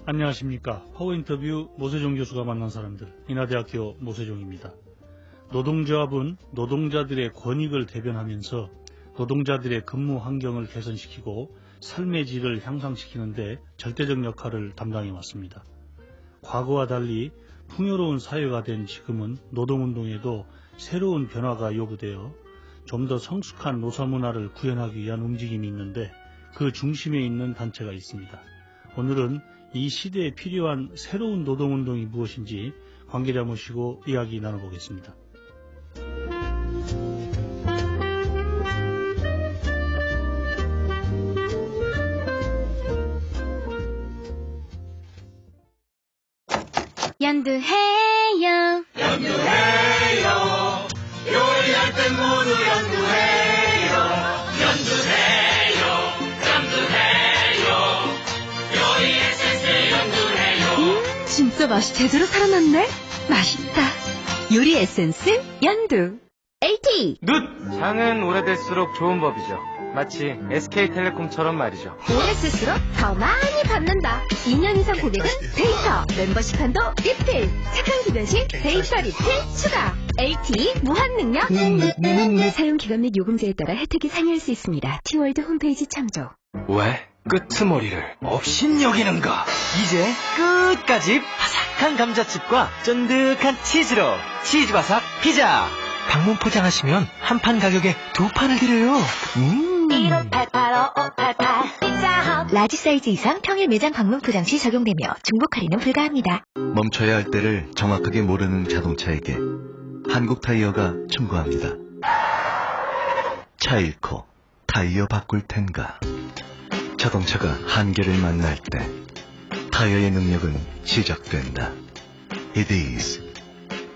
안녕하십니까. 파워인터뷰 모세종 교수가 만난 사람들, 인하대학교 모세종입니다. 노동조합은 노동자들의 권익을 대변하면서 노동자들의 근무 환경을 개선시키고 삶의 질을 향상시키는데 절대적 역할을 담당해왔습니다. 과거와 달리 풍요로운 사회가 된 지금은 노동운동에도 새로운 변화가 요구되어 좀 더 성숙한 노사문화를 구현하기 위한 움직임이 있는데 그 중심에 있는 단체가 있습니다. 오늘은 이 시대에 필요한 새로운 노동운동이 무엇인지 관계자 모시고 이야기 나눠보겠습니다. 연두해요. 연두해요. 요리할 땐 모두 연두해요. 연두해요. 연두해요. 요리 에센스 연두해요. 진짜 맛이 제대로 살아났네. 맛있다. 요리 에센스 연두. AT. 장은 오래될수록 좋은 법이죠. 마치 SK텔레콤처럼 말이죠. 오래 쓸수록 더 많이 받는다. 2년 이상 고객은 데이터, 멤버십 한도 리필, 착한 기변식 데이터 리필 추가. AT 무한 능력. 사용 기간 및 요금제에 따라 혜택이 상이할 수 있습니다. 티월드 홈페이지 참조. 왜 끄트머리를 없인 여기는가? 이제 끝까지 바삭한 감자칩과 쫀득한 치즈로 치즈바삭 피자. 방문 포장하시면 한 판 가격에 두 판을 드려요. 15885588 피자헛. 라지 사이즈 이상 평일 매장 방문 포장 시 적용되며 중복 할인은 불가합니다. 멈춰야 할 때를 정확하게 모르는 자동차에게 한국타이어가 충고합니다. 차 잃고 타이어 바꿀 텐가. 자동차가 한계를 만날 때 타이어의 능력은 시작된다. It is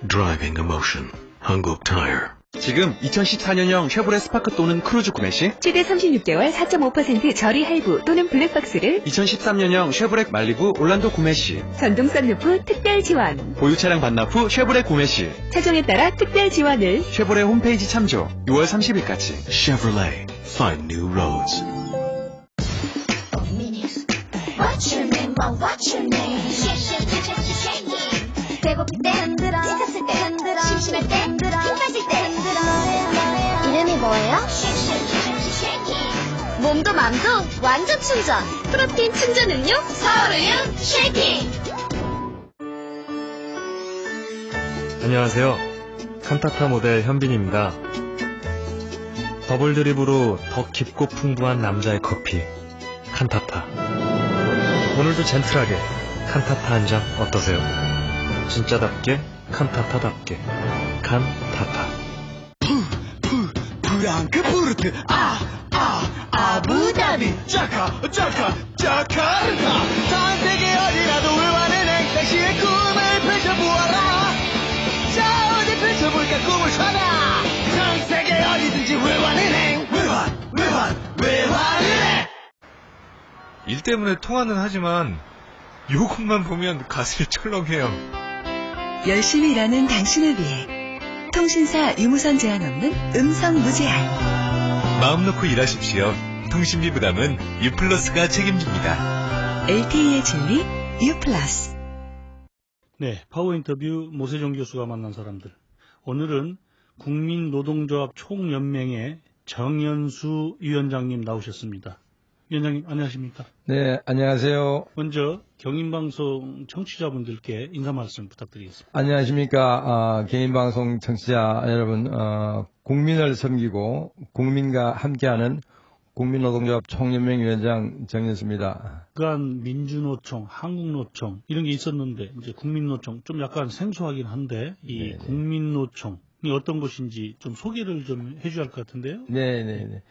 driving emotion. 한국 타이어. 지금 2014년형 쉐보레 스파크 또는 크루즈 구매 시 최대 36개월 4.5% 저리 할부 또는 블랙박스를 2013년형 쉐보레 말리부 올란도 구매 시 전동 썬루프 특별 지원. 보유 차량 반납 후 쉐보레 구매 시 차종에 따라 특별 지원을. 쉐보레 홈페이지 참조. 6월 30일까지. Chevrolet. Find new roads. What's your name? What's your name? 배고플 때 흔들어, 지쳤을 때 흔들어, 심심할 때 흔들어, 힘 빠질 때 흔들어. 이름이 뭐예요? 몸도 맘도 완전 충전. 프로틴 충전 음료 서울우유 쉐이킹. 안녕하세요. 칸타타 모델 현빈입니다. 더블 드립으로 더 깊고 풍부한 남자의 커피 칸타타. 오늘도 젠틀하게 칸타타 한 잔 어떠세요? 진짜답게 칸타타답게 칸타타. 프랑크푸르트 아부다비 자카르타 전 세계 어디라도 외환은행 당신의 꿈을 펼쳐보아라. 자 어디 펼쳐볼까 꿈을 춰라. 전 세계 어디든지 외환은행 외환은행. 일 때문에 통화는 하지만 요것만 보면 가슴이 철렁해요. 열심히 일하는 당신을 위해 통신사 유무선 제한 없는 음성 무제한. 마음 놓고 일하십시오. 통신비 부담은 유플러스가 책임집니다. LTE의 진리 유플러스. 네, 파워인터뷰 모세종 교수가 만난 사람들. 오늘은 국민노동조합 총연맹의 정연수 위원장님 나오셨습니다. 위원장님 안녕하십니까? 네, 안녕하세요. 먼저 경인방송 청취자분들께 인사 말씀 부탁드리겠습니다. 안녕하십니까? 개인방송 청취자 여러분, 국민을 섬기고 국민과 함께하는 국민노동조합 총연맹 위원장 정연수입니다. 그간 민주노총, 한국노총 이런 게 있었는데 이제 국민노총 좀 약간 생소하긴 한데 이 네네. 국민노총이 어떤 것인지 좀 소개를 좀 해줘야 할 것 같은데요. 네네네.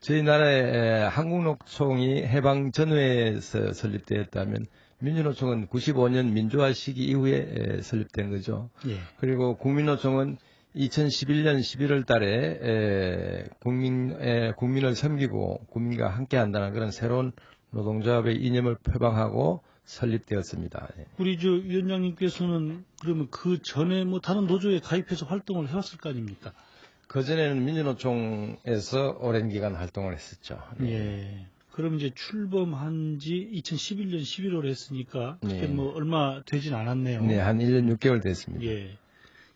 저희 나라의 한국노총이 해방 전후에서 설립되었다면 민주노총은 95년 민주화 시기 이후에 설립된 거죠. 예. 그리고 국민노총은 2011년 11월 달에 국민을 섬기고 국민과 함께 한다는 그런 새로운 노동조합의 이념을 표방하고 설립되었습니다. 우리 저 위원장님께서는 그러면 그 전에 뭐 다른 노조에 가입해서 활동을 해왔을 거 아닙니까? 그전에는 민주노총에서 오랜 기간 활동을 했었죠. 예. 그럼 이제 출범한 지 2011년 11월에 했으니까 그때 네. 뭐 얼마 되진 않았네요. 네, 한 1년 6개월 됐습니다. 예.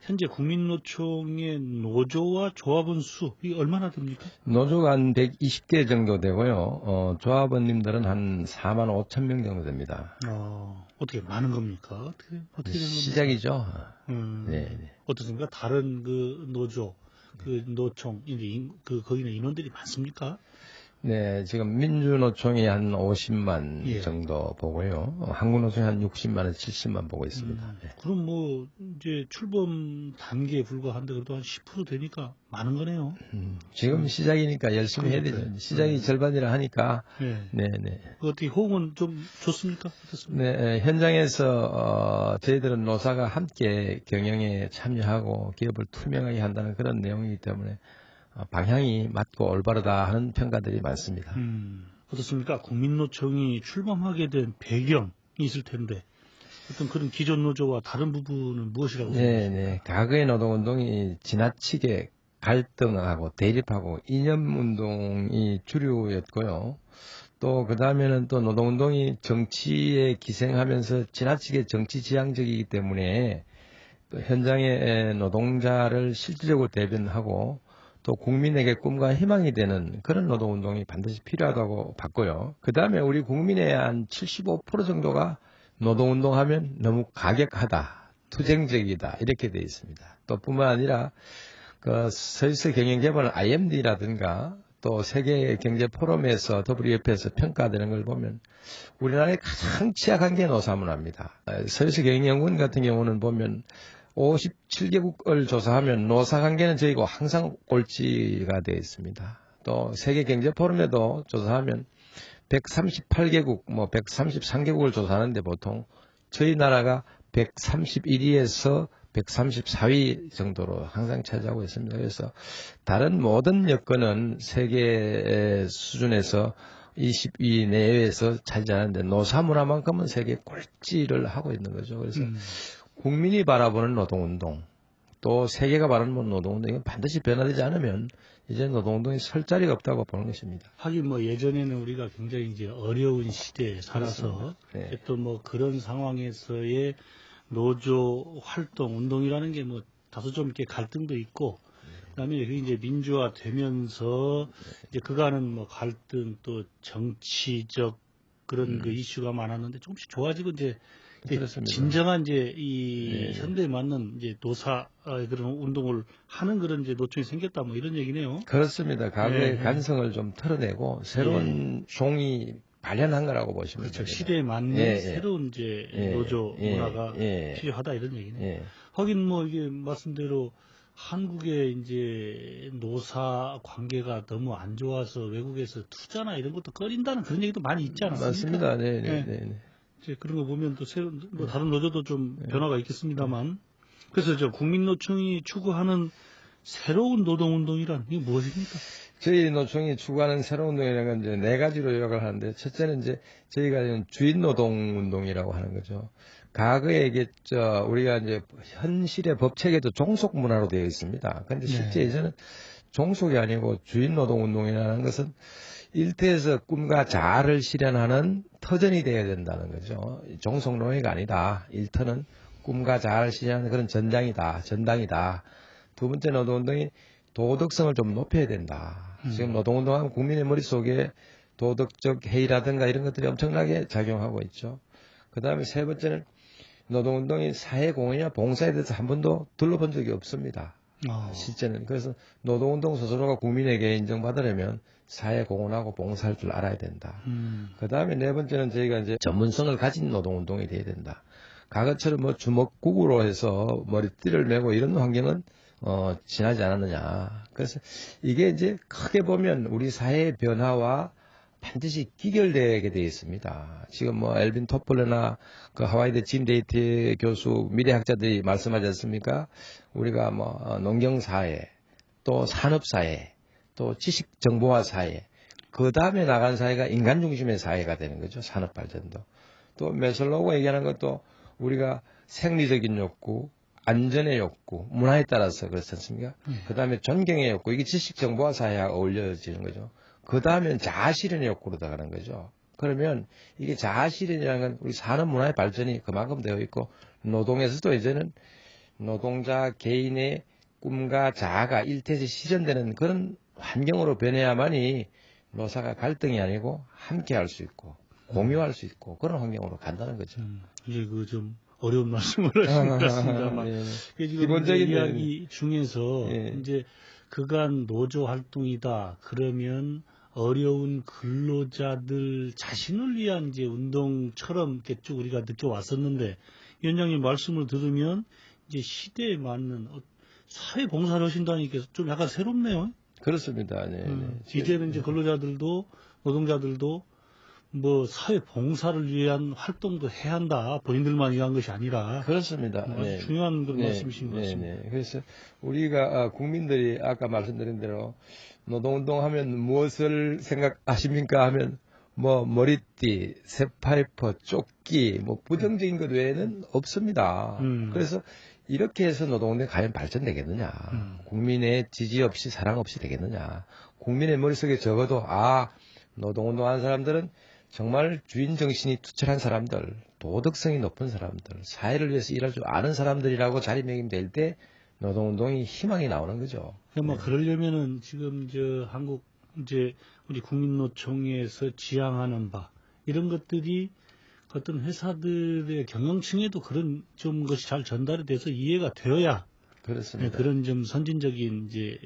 현재 국민노총의 노조와 조합원 수, 이게 얼마나 됩니까? 노조가 한 120개 정도 되고요. 조합원님들은 한 4만 5천 명 정도 됩니다. 어떻게 많은 겁니까? 어떻게 되는 겁니까? 시작이죠. 네. 어떻습니까? 다른 그 노조, 그 노총, 거기는 인원들이 많습니까? 네, 지금 민주노총이 한 50만 예. 정도 보고요. 한국노총이 한 60만에서 70만 보고 있습니다. 네. 그럼 뭐 이제 출범 단계에 불과한데 그래도 한 10% 되니까 많은 거네요. 지금 시작이니까 열심히 해야 되죠. 시작이 절반이라 하니까. 네. 어떻게 호응은 좀 좋습니까? 어떻습니까? 네, 현장에서 저희들은 노사가 함께 경영에 참여하고 기업을 투명하게 한다는 그런 내용이기 때문에 방향이 맞고 올바르다 하는 평가들이 많습니다. 어떻습니까? 국민노총이 출범하게 된 배경이 있을 텐데 어떤 그런 기존 노조와 다른 부분은 무엇이라고 생각하십니까? 네. 과거의 노동운동이 지나치게 갈등하고 대립하고 이념운동이 주류였고요. 또 그 다음에는 또 노동운동이 정치에 기생하면서 지나치게 정치 지향적이기 때문에 또 현장의 노동자를 실질적으로 대변하고 또 국민에게 꿈과 희망이 되는 그런 노동운동이 반드시 필요하다고 봤고요. 그 다음에 우리 국민의 한 75% 정도가 노동운동하면 너무 가격하다, 투쟁적이다 이렇게 되어 있습니다. 또 뿐만 아니라 그 서울시 경영개발 IMD라든가 또 세계경제포럼에서 WF에서 평가되는 걸 보면 우리나라의 가장 취약한 게 노사문화입니다. 서울시 경영연구원 같은 경우는 보면 57개국을 조사하면 노사관계는 저희가 항상 꼴찌가 되어 있습니다. 또 세계경제포럼에도 조사하면 138개국, 133개국을 조사하는데 보통 저희 나라가 131위에서 134위 정도로 항상 차지하고 있습니다. 그래서 다른 모든 여건은 세계 수준에서 20위 내외에서 차지하는데 노사문화만큼은 세계 꼴찌를 하고 있는 거죠. 그래서 국민이 바라보는 노동운동, 또 세계가 바라보는 노동운동이 반드시 변화되지 않으면 이제 노동운동이 설 자리가 없다고 보는 것입니다. 하긴 뭐 예전에는 우리가 굉장히 이제 어려운 시대에 살아서 또 뭐 그런 상황에서의 노조 활동, 운동이라는 게 뭐 다소 좀 이렇게 갈등도 있고, 그다음에 그게 이제 민주화되면서 이제 그간은 뭐 갈등 또 정치적 그런 그 이슈가 많았는데 조금씩 좋아지고 이제 진정한 이제 이 현대에 맞는 이제 노사의 그런 운동을 하는 그런 이제 노총이 생겼다 뭐 이런 얘기네요. 그렇습니다. 과거의 간성을 좀 털어내고 새로운 종이 발현한 거라고 보시면 그렇죠. 됩니다. 시대에 맞는 새로운 이제 노조 문화가 필요하다 이런 얘기네요. 하긴 뭐 이게 말씀대로 한국의 이제 노사 관계가 너무 안 좋아서 외국에서 투자나 이런 것도 꺼린다는 그런 얘기도 많이 있지 않습니까? 맞습니다. 네. 이제 그런 거 보면 또 새로운 뭐 다른 노조도 좀 변화가 있겠습니다만, 그래서 저 국민노총이 추구하는 새로운 노동운동이란 이게 무엇입니까? 저희 노총이 추구하는 새로운 운동이라는 건 이제 네 가지로 요약을 하는데, 첫째는 이제 저희가 주인 노동 운동이라고 하는 거죠. 과거에 이게 우리가 이제 현실의 법 체계도 종속 문화로 되어 있습니다. 그런데 실제 예전은 종속이 아니고 주인 노동 운동이라는 것은 일터에서 꿈과 자아를 실현하는 터전이 되어야 된다는 거죠. 종속 노예가 아니다. 일터는 꿈과 자아를 실현하는 그런 전당이다. 두 번째 노동운동이 도덕성을 좀 높여야 된다. 지금 노동운동하면 국민의 머릿속에 도덕적 해이라든가 이런 것들이 엄청나게 작용하고 있죠. 그 다음에 세 번째는 노동운동이 사회공헌이나 봉사에 대해서 한 번도 둘러본 적이 없습니다. 실제는. 그래서 노동운동 스스로가 국민에게 인정받으려면 사회공헌하고 봉사할 줄 알아야 된다. 그 다음에 네 번째는 저희가 이제 전문성을 가진 노동운동이 돼야 된다. 과거처럼 뭐 주먹구구로 해서 머리띠를 메고 이런 환경은 지나지 않았느냐. 그래서 이게 이제 크게 보면 우리 사회의 변화와 반드시 기결되게 되어 있습니다. 지금 뭐 엘빈 토플러나 그 하와이대 짐 데이트 교수 미래학자들이 말씀하지 않습니까? 우리가 뭐 농경사회, 또 산업사회, 또 지식정보화 사회, 그 다음에 나간 사회가 인간 중심의 사회가 되는 거죠. 산업발전도. 또 메슬로우가 얘기하는 것도 우리가 생리적인 욕구, 안전의 욕구, 문화에 따라서 그렇지 않습니까? 그 다음에 존경의 욕구, 이게 지식정보화 사회와 어울려지는 거죠. 그 다음엔 자아실현의 욕구로 들어가는 거죠. 그러면 이게 자아실현이라는 건 우리 산업 문화의 발전이 그만큼 되어 있고 노동에서도 이제는 노동자 개인의 꿈과 자아가 일태시 실현되는 그런 환경으로 변해야만이 노사가 갈등이 아니고 함께 할 수 있고 공유할 수 있고 그런 환경으로 간다는 거죠. 이제 그 좀 어려운 말씀을 하신 것 같습니다만 기본적인 이야기 중에서 이제 그간 노조 활동이다 그러면 어려운 근로자들 자신을 위한 이제 운동처럼 이렇게 쭉 우리가 느껴왔었는데 위원장님 말씀을 들으면 이제 시대에 맞는 사회 봉사를 하신다니까 좀 약간 새롭네요. 그렇습니다. 네. 이제는 이제 근로자들도 노동자들도 뭐 사회 봉사를 위한 활동도 해야 한다. 본인들만 위한 것이 아니라. 그렇습니다. 아주 중요한 그런 말씀이신 것 같습니다. 그래서 우리가 국민들이 아까 말씀드린 대로 노동운동하면 무엇을 생각하십니까 하면 뭐 머리띠, 새파이퍼, 조끼, 뭐 부정적인 것 외에는 없습니다. 그래서 이렇게 해서 노동운동이 과연 발전되겠느냐. 국민의 지지 없이 사랑 없이 되겠느냐. 국민의 머릿속에 적어도 노동운동하는 사람들은 정말 주인정신이 투철한 사람들, 도덕성이 높은 사람들, 사회를 위해서 일할 줄 아는 사람들이라고 자리매김될 때 노동운동이 희망이 나오는 거죠. 그러니까 그러려면은 지금 한국 이제 우리 국민노총에서 지향하는 바 이런 것들이 어떤 회사들의 경영층에도 그런 좀 것이 잘 전달이 돼서 이해가 되어야 그렇습니다. 그런 좀 선진적인 이제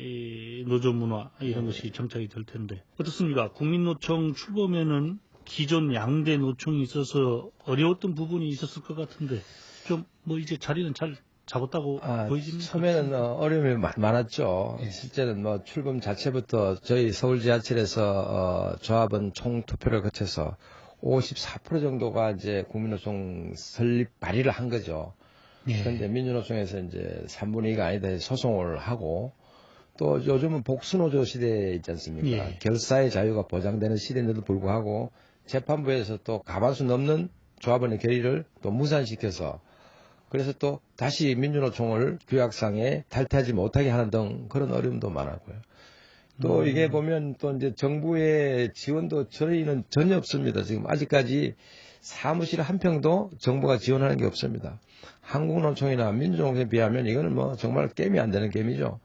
노조 문화 이런 것이 정착이 될 텐데 어떻습니까? 국민노총 출범에는 기존 양대 노총이 있어서 어려웠던 부분이 있었을 것 같은데 좀 뭐 이제 자리는 잘 잡았다고 보이십니까? 처음에는 어려움이 많았죠. 실제는 뭐 출범 자체부터 저희 서울 지하철에서 조합원 총투표를 거쳐서 54% 정도가 이제 국민노총 설립 발의를 한 거죠. 그런데 민주노총에서 이제 3분의 2가 아니다 소송을 하고 또 요즘은 복수노조 시대에 있지 않습니까? 결사의 자유가 보장되는 시대인데도 불구하고 재판부에서 또 가반수 넘는 조합원의 결의를 또 무산시켜서 그래서 또 다시 민주노총을 규약상에 탈퇴하지 못하게 하는 등 그런 어려움도 많았고요. 또 이게 보면 또 이제 정부의 지원도 저희는 전혀 없습니다. 지금 아직까지 사무실 한 평도 정부가 지원하는 게 없습니다. 한국노총이나 민주노총에 비하면 이거는 뭐 정말 게임이 안 되는 게임이죠.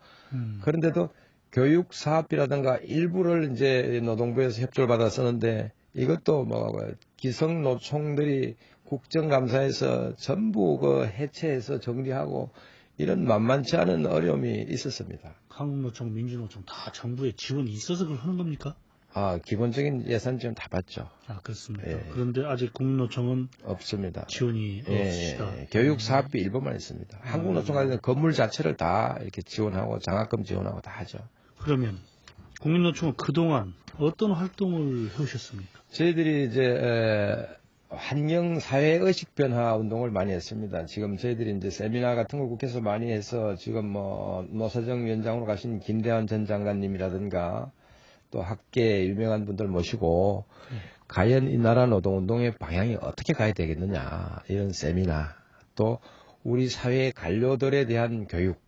그런데도 교육사업비라든가 일부를 이제 노동부에서 협조를 받아 쓰는데 이것도 뭐 기성노총들이 국정감사에서 전부 해체해서 정리하고 이런 만만치 않은 어려움이 있었습니다. 한국노총, 민주노총 다 정부의 지원이 있어서 그걸 하는 겁니까? 기본적인 예산 지원 다 받죠. 그렇습니다. 그런데 아직 국민노총은 없습니다. 지원이 없으시다. 교육 사업비 일부만 있습니다. 한국노총 같은 건물 자체를 다 이렇게 지원하고 장학금 지원하고 다 하죠. 그러면 국민노총은 그동안 어떤 활동을 해오셨습니까? 저희들이 이제 환경 사회 의식 변화 운동을 많이 했습니다. 지금 저희들이 이제 세미나 같은 걸 국회에서 많이 해서 지금 뭐 노사정 위원장으로 가신 김대환 전 장관님이라든가 또 학계 유명한 분들 모시고 과연 이 나라 노동운동의 방향이 어떻게 가야 되겠느냐 이런 세미나 또 우리 사회 관료들에 대한 교육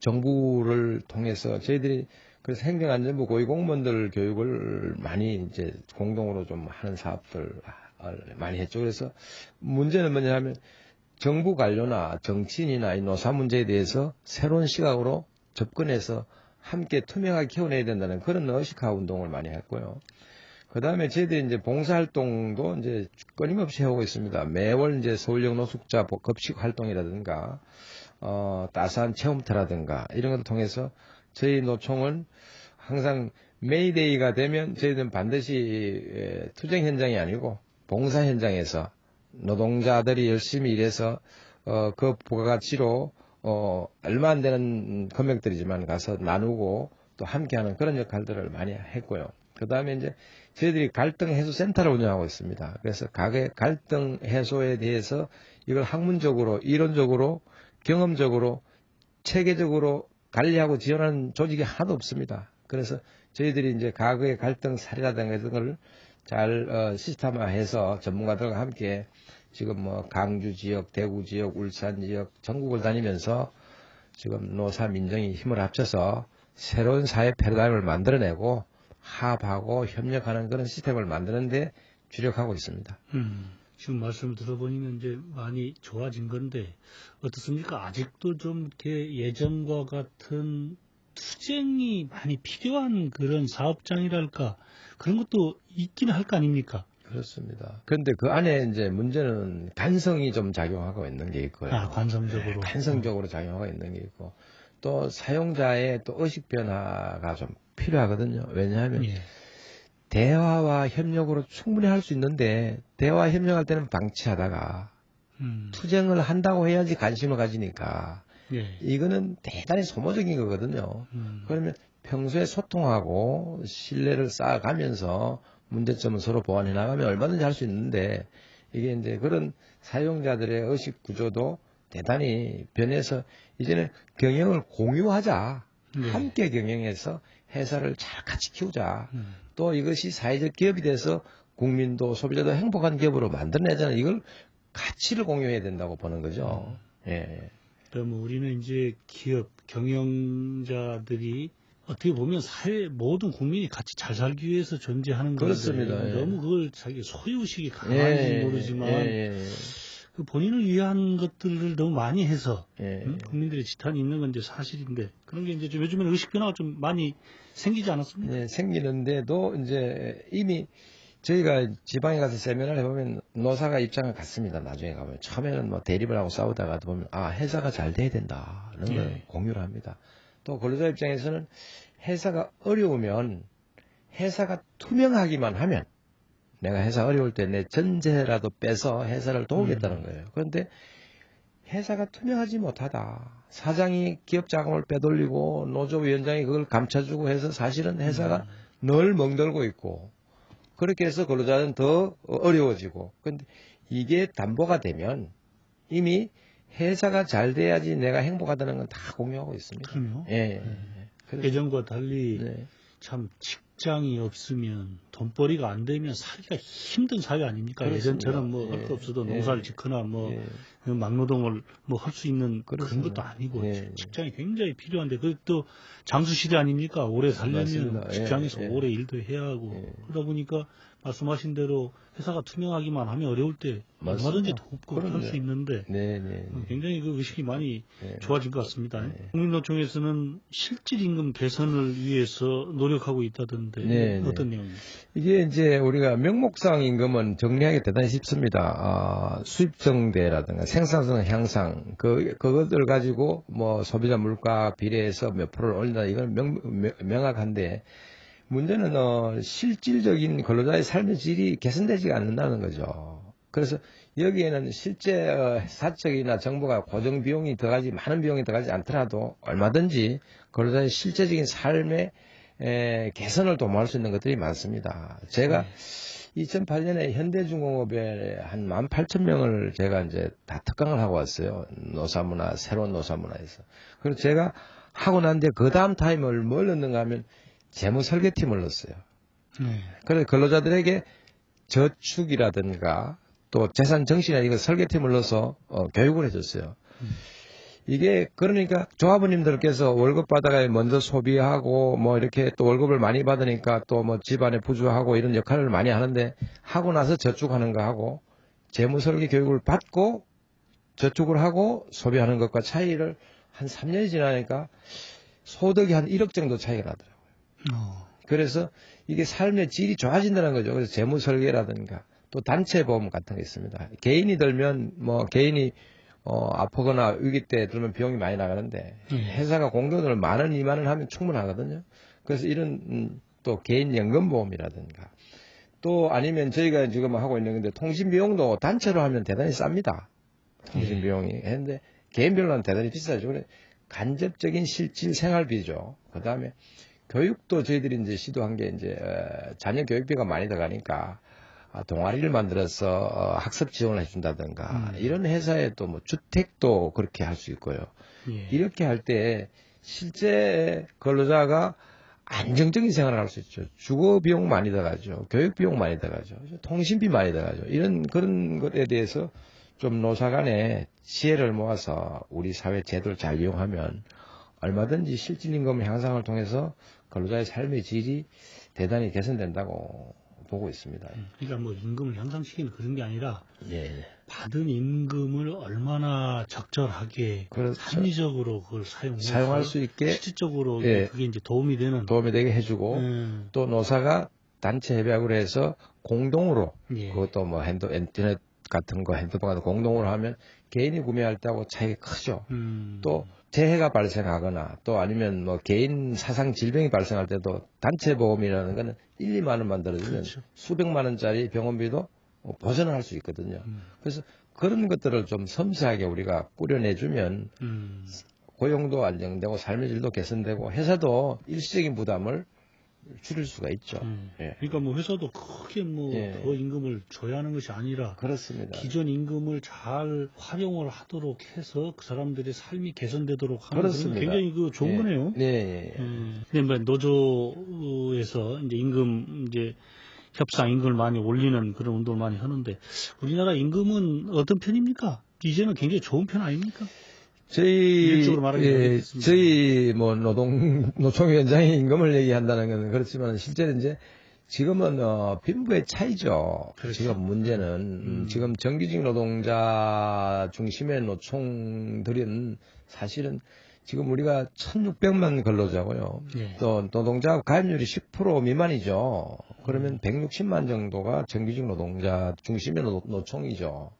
정부를 통해서 저희들이 그래서 행정안전부 고위공무원들 교육을 많이 이제 공동으로 좀 하는 사업들 많이 했죠. 그래서 문제는 뭐냐면 정부 관료나 정치인이나 이 노사 문제에 대해서 새로운 시각으로 접근해서 함께 투명하게 키워내야 된다는 그런 의식화 운동을 많이 했고요. 그 다음에 저희들이 이제 봉사활동도 이제 끊임없이 해오고 있습니다. 매월 이제 서울역 노숙자 급식 활동이라든가, 따스한 체험터라든가 이런 것을 통해서 저희 노총은 항상 메이데이가 되면 저희들은 반드시 투쟁 현장이 아니고 봉사 현장에서 노동자들이 열심히 일해서 그 부가가치로 얼마 안 되는 금액들이지만 가서 나누고 또 함께하는 그런 역할들을 많이 했고요. 그 다음에 이제 저희들이 갈등 해소 센터를 운영하고 있습니다. 그래서 각의 갈등 해소에 대해서 이걸 학문적으로, 이론적으로, 경험적으로, 체계적으로 관리하고 지원하는 조직이 하나도 없습니다. 그래서 저희들이 이제 과거의 갈등 사례라든가 이런 걸 잘 시스템화해서 전문가들과 함께 지금 뭐 강주 지역, 대구 지역, 울산 지역 전국을 다니면서 지금 노사 민정이 힘을 합쳐서 새로운 사회 패러다임을 만들어내고 합하고 협력하는 그런 시스템을 만드는데 주력하고 있습니다. 지금 말씀을 들어보니까 이제 많이 좋아진 건데 어떻습니까? 아직도 좀 이렇게 예전과 같은 투쟁이 많이 필요한 그런 사업장이랄까 그런 것도 있기는 할 거 아닙니까? 그렇습니다. 그런데 그 안에 이제 문제는 간성이 좀 작용하고 있는 게 있고요. 관성적으로. 네, 간성적으로 작용하고 있는 게 있고 또 사용자의 또 의식 변화가 좀 필요하거든요. 왜냐하면 대화와 협력으로 충분히 할 수 있는데 대화 협력할 때는 방치하다가 투쟁을 한다고 해야지 관심을 가지니까 이거는 대단히 소모적인 거거든요. 그러면 평소에 소통하고 신뢰를 쌓아가면서 문제점을 서로 보완해 나가면 얼마든지 할 수 있는데 이게 이제 그런 사용자들의 의식 구조도 대단히 변해서 이제는 경영을 공유하자. 함께 경영해서 회사를 잘 같이 키우자. 또 이것이 사회적 기업이 돼서 국민도 소비자도 행복한 기업으로 만들어내자는 이걸 가치를 공유해야 된다고 보는 거죠. 예. 그럼 우리는 이제 기업 경영자들이 어떻게 보면 사회 모든 국민이 같이 잘 살기 위해서 존재하는 건데 그렇습니다. 너무 그걸 자기 소유의식이 강한지 모르지만 그 본인을 위한 것들을 너무 많이 해서 국민들의 지탄이 있는 건 이제 사실인데 그런 게 이제 좀 요즘에는 의식 변화가 좀 많이 생기지 않았습니까? 네, 생기는데도 이제 이미 저희가 지방에 가서 세미나를 해보면 노사가 입장을 갖습니다. 나중에 가면 처음에는 뭐 대립을 하고 싸우다가도 보면 회사가 잘 돼야 된다는 걸 공유를 합니다. 또 근로자 입장에서는 회사가 어려우면 회사가 투명하기만 하면 내가 회사 어려울 때 내 전재라도 빼서 회사를 도우겠다는 거예요. 그런데 회사가 투명하지 못하다. 사장이 기업 자금을 빼돌리고 노조위원장이 그걸 감춰주고 해서 사실은 회사가 늘 멍들고 있고 그렇게 해서 근로자는 더 어려워지고 그런데 이게 담보가 되면 이미 회사가 잘 돼야지 내가 행복하다는 건 다 공유하고 있습니다. 그럼요. 그래서 예전과 달리 참 직장이 없으면 돈벌이가 안 되면 살기가 힘든 사회 아닙니까? 그렇습니다. 예전처럼 뭐 할 거 없어도 농사를 짓거나 뭐 막노동을 뭐 할 수 있는 그런 것도 아니고 직장이 굉장히 필요한데 그것도 장수 시대 아닙니까? 오래 살려면 맞습니다. 직장에서 오래 일도 해야 하고 그러다 보니까 말씀하신 대로 회사가 투명하기만 하면 어려울 때 얼마든지 돕고 할 수 있는데 굉장히 그 의식이 많이 좋아진 것 같습니다. 국민노총에서는 실질 임금 개선을 위해서 노력하고 있다던데 어떤 내용입니까? 이게 이제 우리가 명목상 임금은 정리하기 대단히 쉽습니다. 수입정대라든가 생산성 향상 그것들 가지고 뭐 소비자 물가 비례해서 몇 프로를 올린다 이건 명확한데 문제는 실질적인 근로자의 삶의 질이 개선되지 않는다는 거죠. 그래서 여기에는 실제 사적이나 정부가 고정 비용이 들어가지 많은 비용이 들어가지 않더라도 얼마든지 근로자의 실제적인 삶의 개선을 도모할 수 있는 것들이 많습니다. 제가 2008년에 현대중공업에 한 18,000명을 제가 이제 다 특강을 하고 왔어요. 노사문화, 새로운 노사문화에서. 그리고 제가 하고 난 뒤에 그 다음 타임을 뭘 넣는가 하면 재무 설계팀을 넣었어요. 그래서 근로자들에게 저축이라든가 또 재산 정신이나 이거 설계팀을 넣어서 교육을 해줬어요. 이게 그러니까 조합원님들께서 월급 받아가 먼저 소비하고 뭐 이렇게 또 월급을 많이 받으니까 또 뭐 집안에 부주하고 이런 역할을 많이 하는데 하고 나서 저축하는 거 하고 재무 설계 교육을 받고 저축을 하고 소비하는 것과 차이를 한 3년이 지나니까 소득이 한 1억 정도 차이가 나더라고요. 그래서 이게 삶의 질이 좋아진다는 거죠. 그래서 재무 설계라든가 또 단체 보험 같은 게 있습니다. 개인이 들면 뭐 개인이 아프거나 위기 때 들면 비용이 많이 나가는데 회사가 공동으로 10,000원, 20,000원 하면 충분하거든요. 그래서 이런 또 개인 연금보험이라든가 또 아니면 저희가 지금 하고 있는 건데 통신 비용도 단체로 하면 대단히 쌉니다. 통신 비용이. 했는데 개인별로는 대단히 비싸죠. 그래 간접적인 실질 생활비죠. 그 다음에 교육도 저희들이 이제 시도한 게 이제 자녀 교육비가 많이 들어가니까 동아리를 만들어서 학습 지원을 해준다든가 이런 회사에 또 뭐 주택도 그렇게 할 수 있고요. 이렇게 할 때 실제 근로자가 안정적인 생활을 할 수 있죠. 주거 비용 많이 들어가죠. 교육 비용 많이 들어가죠. 통신비 많이 들어가죠. 그런 것에 대해서 좀 노사 간에 지혜를 모아서 우리 사회 제도를 잘 이용하면 얼마든지 실질 임금 향상을 통해서 근로자의 삶의 질이 대단히 개선된다고 보고 있습니다. 그러니까 뭐 임금을 향상시키는 그런 게 아니라 예. 받은 임금을 얼마나 적절하게 그렇죠. 합리적으로 그걸 사용할 수 있게 실질적으로 예. 그게 이제 도움이 되게 해주고 또 노사가 단체 협약으로 해서 공동으로 예. 그것도 뭐 인터넷 같은 거 핸드폰 같은 거 공동으로 하면 개인이 구매할 때하고 차이가 크죠. 또 재해가 발생하거나 또 아니면 뭐 개인 사상 질병이 발생할 때도 단체 보험이라는 거는 1, 2만 원만 들어주면 그렇죠. 수백만 원짜리 병원비도 보전을 할 수 있거든요. 그래서 그런 것들을 좀 섬세하게 우리가 꾸려내주면 고용도 안정되고 삶의 질도 개선되고 회사도 일시적인 부담을 줄일 수가 있죠. 예. 그러니까 뭐 회사도 크게 뭐 더 임금을 줘야 하는 것이 아니라 그렇습니다. 기존 임금을 잘 활용을 하도록 해서 그 사람들의 삶이 개선되도록 하는 그렇습니다. 굉장히 그 좋은 거네요. 네. 근데 뭐 노조에서 이제 임금 이제 협상 임금을 많이 올리는 그런 운동을 많이 하는데 우리나라 임금은 어떤 편입니까? 이제는 굉장히 좋은 편 아닙니까? 저희 뭐 노총위원장이 임금을 얘기한다는 건 그렇지만 실제로 이제 지금은 빈부의 차이죠. 그렇죠. 지금 문제는 지금 정규직 노동자 중심의 노총들은 사실은 지금 우리가 1,600만 근로자고요. 예. 또 노동자 가입률이 10% 미만이죠. 그러면 160만 정도가 정규직 노동자 중심의 노총이죠.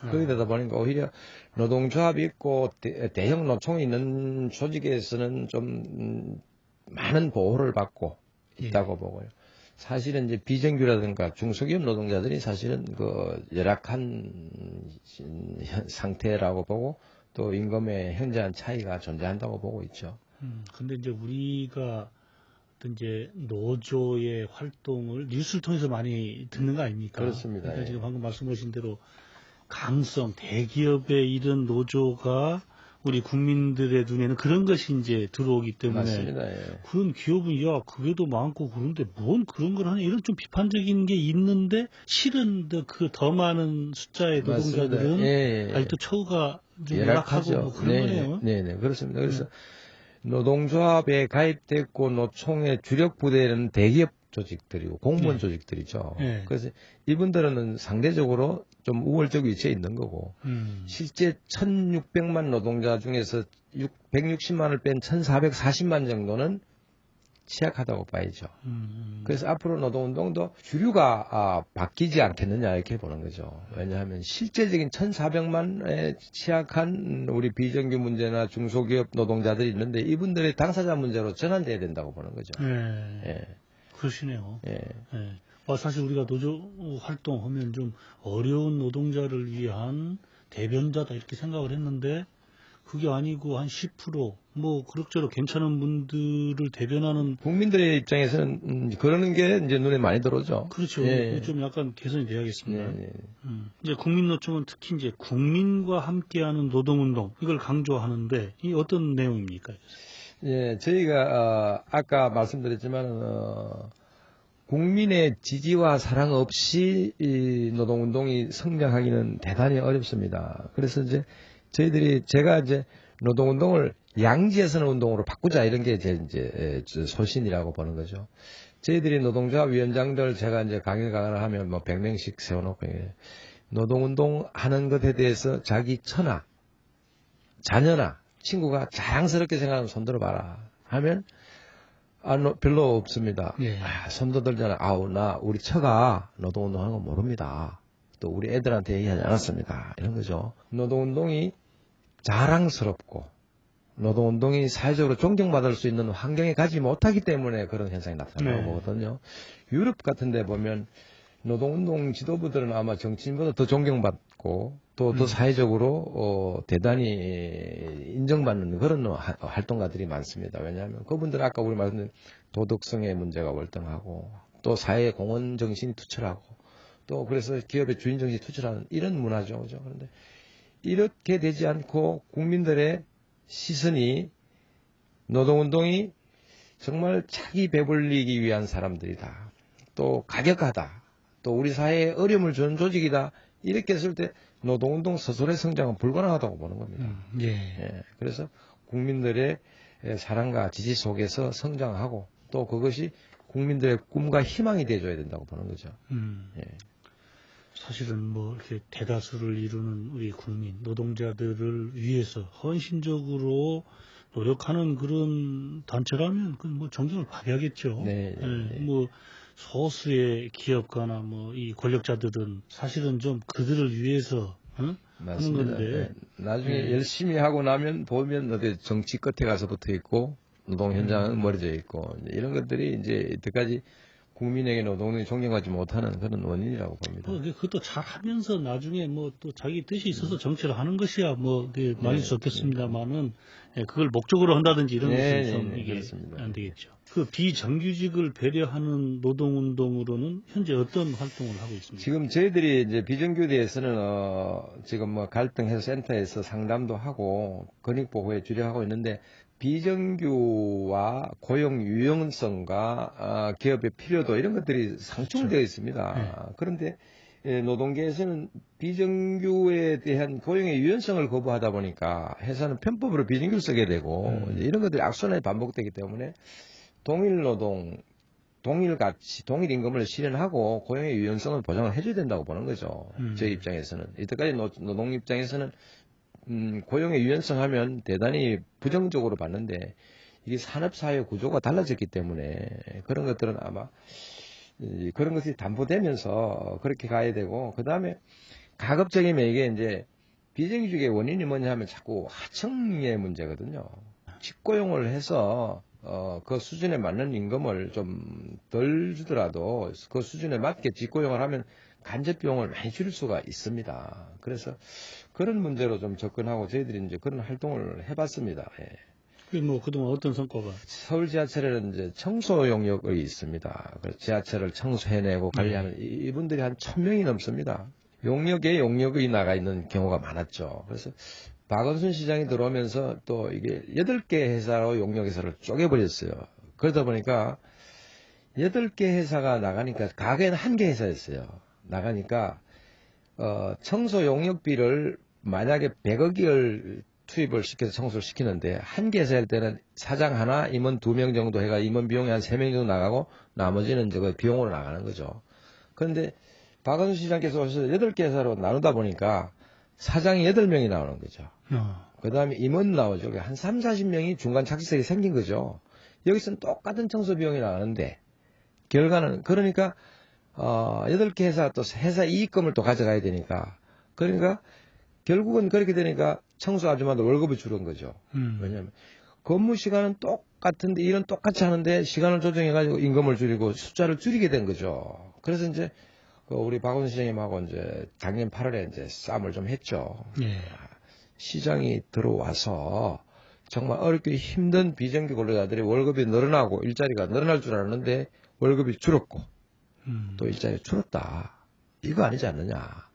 그렇게 되다 보니까 오히려 노동조합이 있고 대형 노총이 있는 조직에서는 좀 많은 보호를 받고 있다고 보고요. 사실은 이제 비정규라든가 중소기업 노동자들이 사실은 그 열악한 상태라고 보고 또 임금의 현저한 차이가 존재한다고 보고 있죠. 근데 이제 우리가 어떤 이제 노조의 활동을 뉴스를 통해서 많이 듣는 거 아닙니까? 그렇습니다. 그러니까 지금 방금 말씀하신 대로 강성, 대기업의 이런 노조가 우리 국민들의 눈에는 그런 것이 이제 들어오기 때문에 맞습니다. 그런 기업은 야 그게도 많고 그런데 뭔 그런 걸 하냐 이런 좀 비판적인 게 있는데 실은 그 더 많은 숫자의 노동자들은 아직도 처우가 좀 열악하고 뭐 그런 거네요. 네, 그렇습니다. 그래서 노동조합에 가입됐고 노총의 주력 부대는 대기업 조직들이고 공무원 조직들이죠. 그래서 이분들은 상대적으로 좀 우월적 위치에 있는 거고 실제 1,600만 노동자 중에서 160만을 뺀 1,440만 정도는 취약하다고 봐야죠. 그래서 앞으로 노동운동도 주류가 바뀌지 않겠느냐 이렇게 보는 거죠. 왜냐하면 실제적인 1,400만의 취약한 우리 비정규 문제나 중소기업 노동자들이 있는데 이분들의 당사자 문제로 전환돼야 된다고 보는 거죠. 그러시네요. 사실 우리가 노조 활동하면 좀 어려운 노동자를 위한 대변자다 이렇게 생각을 했는데 그게 아니고 한 10% 뭐 그럭저럭 괜찮은 분들을 대변하는 국민들의 입장에서는 그러는 게 이제 눈에 많이 들어오죠. 그렇죠. 좀 약간 개선이 돼야겠습니다. 이제 국민노총은 특히 이제 국민과 함께하는 노동운동 이걸 강조하는데 이 어떤 내용입니까? 저희가 아까 말씀드렸지만 국민의 지지와 사랑 없이 이 노동운동이 성장하기는 대단히 어렵습니다. 그래서 이제 제가 이제 노동운동을 양지에서는 운동으로 바꾸자 이런 게 제 소신이라고 보는 거죠. 저희들이 노동조합 위원장들 제가 이제 강연을 하면 뭐 100명씩 세워놓고 노동운동 하는 것에 대해서 자기 처나 자녀나 친구가 자랑스럽게 생각하면 손들어 봐라 하면 별로 없습니다. 손도 들잖아. 우리 처가 노동운동하는 거 모릅니다. 또 우리 애들한테 얘기하지 않았습니다. 이런 거죠. 노동운동이 자랑스럽고 노동운동이 사회적으로 존경받을 수 있는 환경에 가지 못하기 때문에 그런 현상이 나타나고 보거든요. 유럽 같은 데 보면 노동운동 지도부들은 아마 정치인보다 더 존경받고 또 더 사회적으로 대단히 인정받는 그런 활동가들이 많습니다. 왜냐하면 그분들은 아까 우리 말씀드린 도덕성의 문제가 월등하고 또 사회의 공헌 정신이 투철하고 또 그래서 기업의 주인 정신이 투철하는 이런 문화죠. 그죠? 그런데 이렇게 되지 않고 국민들의 시선이 노동운동이 정말 자기 배불리기 위한 사람들이다. 또 가격하다. 또 우리 사회에 어려움을 주는 조직이다. 이렇게 했을 때 노동운동 스스로의 성장은 불가능하다고 보는 겁니다. 그래서 국민들의 사랑과 지지 속에서 성장하고 또 그것이 국민들의 꿈과 희망이 돼줘야 된다고 보는 거죠. 예. 사실은 뭐 이렇게 대다수를 이루는 우리 국민 노동자들을 위해서 헌신적으로 노력하는 그런 단체라면 그 뭐 존경을 받아야겠죠. 네, 네. 뭐 소수의 기업가나 뭐 이 권력자들은 사실은 좀 그들을 위해서 하는 맞습니다. 건데 나중에 열심히 하고 나면 보면 어디 정치 끝에 가서 붙어 있고 노동 현장은 멀어져 있고 이런 것들이 이제 이때까지 국민에게 노동을 존경하지 못하는 그런 원인이라고 봅니다. 그것도 잘 하면서 나중에 뭐 또 자기 뜻이 있어서 정치를 하는 것이야 뭐 많이 좋겠습니다만은 그걸 목적으로 한다든지 이런 것은 좀 이게 그렇습니다. 안 되겠죠. 그 비정규직을 배려하는 노동운동으로는 현재 어떤 활동을 하고 있습니까? 지금 저희들이 이제 비정규직에서는 지금 뭐 갈등해소 센터에서 상담도 하고 근익보호에 주력하고 있는데 비정규와 고용 유연성과 기업의 필요도 이런 것들이 상충되어 있습니다. 네. 그런데 노동계에서는 비정규에 대한 고용의 유연성을 거부하다 보니까 회사는 편법으로 비정규를 쓰게 되고 이런 것들이 악순환이 반복되기 때문에 동일 노동, 동일 가치, 동일 임금을 실현하고 고용의 유연성을 보장을 해줘야 된다고 보는 거죠. 저희 입장에서는. 이때까지 노동 입장에서는 고용의 유연성 하면 대단히 부정적으로 봤는데 이게 산업사회 구조가 달라졌기 때문에 그런 것들은 아마 그런 것이 담보되면서 그렇게 가야 되고 그 다음에 가급적이면 이게 이제 비정규직의 원인이 뭐냐 하면 자꾸 하청의 문제거든요. 직고용을 해서 그 수준에 맞는 임금을 좀 덜 주더라도 그 수준에 맞게 직고용을 하면 간접 비용을 많이 줄일 수가 있습니다. 그래서 그런 문제로 좀 접근하고 저희들이 이제 그런 활동을 해봤습니다. 예. 뭐 그동안 어떤 성과가? 서울 지하철에는 이제 청소 용역이 있습니다. 그래서 지하철을 청소해내고 관리하는 이분들이 한 1000명이 넘습니다. 용역에 용역이 나가 있는 경우가 많았죠. 그래서 박원순 시장이 들어오면서 또 이게 8개 회사로 용역회사를 쪼개버렸어요. 그러다 보니까 8개 회사가 나가니까 가게는 1개 회사였어요. 나가니까 청소 용역비를 만약에 100억을 투입을 시켜서 청소를 시키는데 1개 회사 할 때는 사장 하나, 임원 2명 정도 해가 임원 비용이 한 3명 정도 나가고 나머지는 그 비용으로 나가는 거죠. 그런데 박원순 시장께서 오셔서 8개 회사로 나누다 보니까 사장이 8명이 나오는 거죠. 그 다음에 임원 나오죠. 한 3, 40명이 중간 착지색이 생긴 거죠. 여기서는 똑같은 청소 비용이 나가는데 결과는 그러니까 8개 회사 또 회사 이익금을 또 가져가야 되니까 그러니까 결국은 그렇게 되니까 청소 아줌마도 월급이 줄은 거죠. 왜냐하면 근무 시간은 똑같은데 일은 똑같이 하는데 시간을 조정해가지고 임금을 줄이고 숫자를 줄이게 된 거죠. 그래서 이제 우리 박원순 시장님하고 이제 작년 8월에 이제 싸움을 좀 했죠. 예. 시장이 들어와서 정말 어렵게 힘든 비정규 근로자들이 월급이 늘어나고 일자리가 늘어날 줄 알았는데 월급이 줄었고 또 일자리가 줄었다. 이거 아니지 않느냐.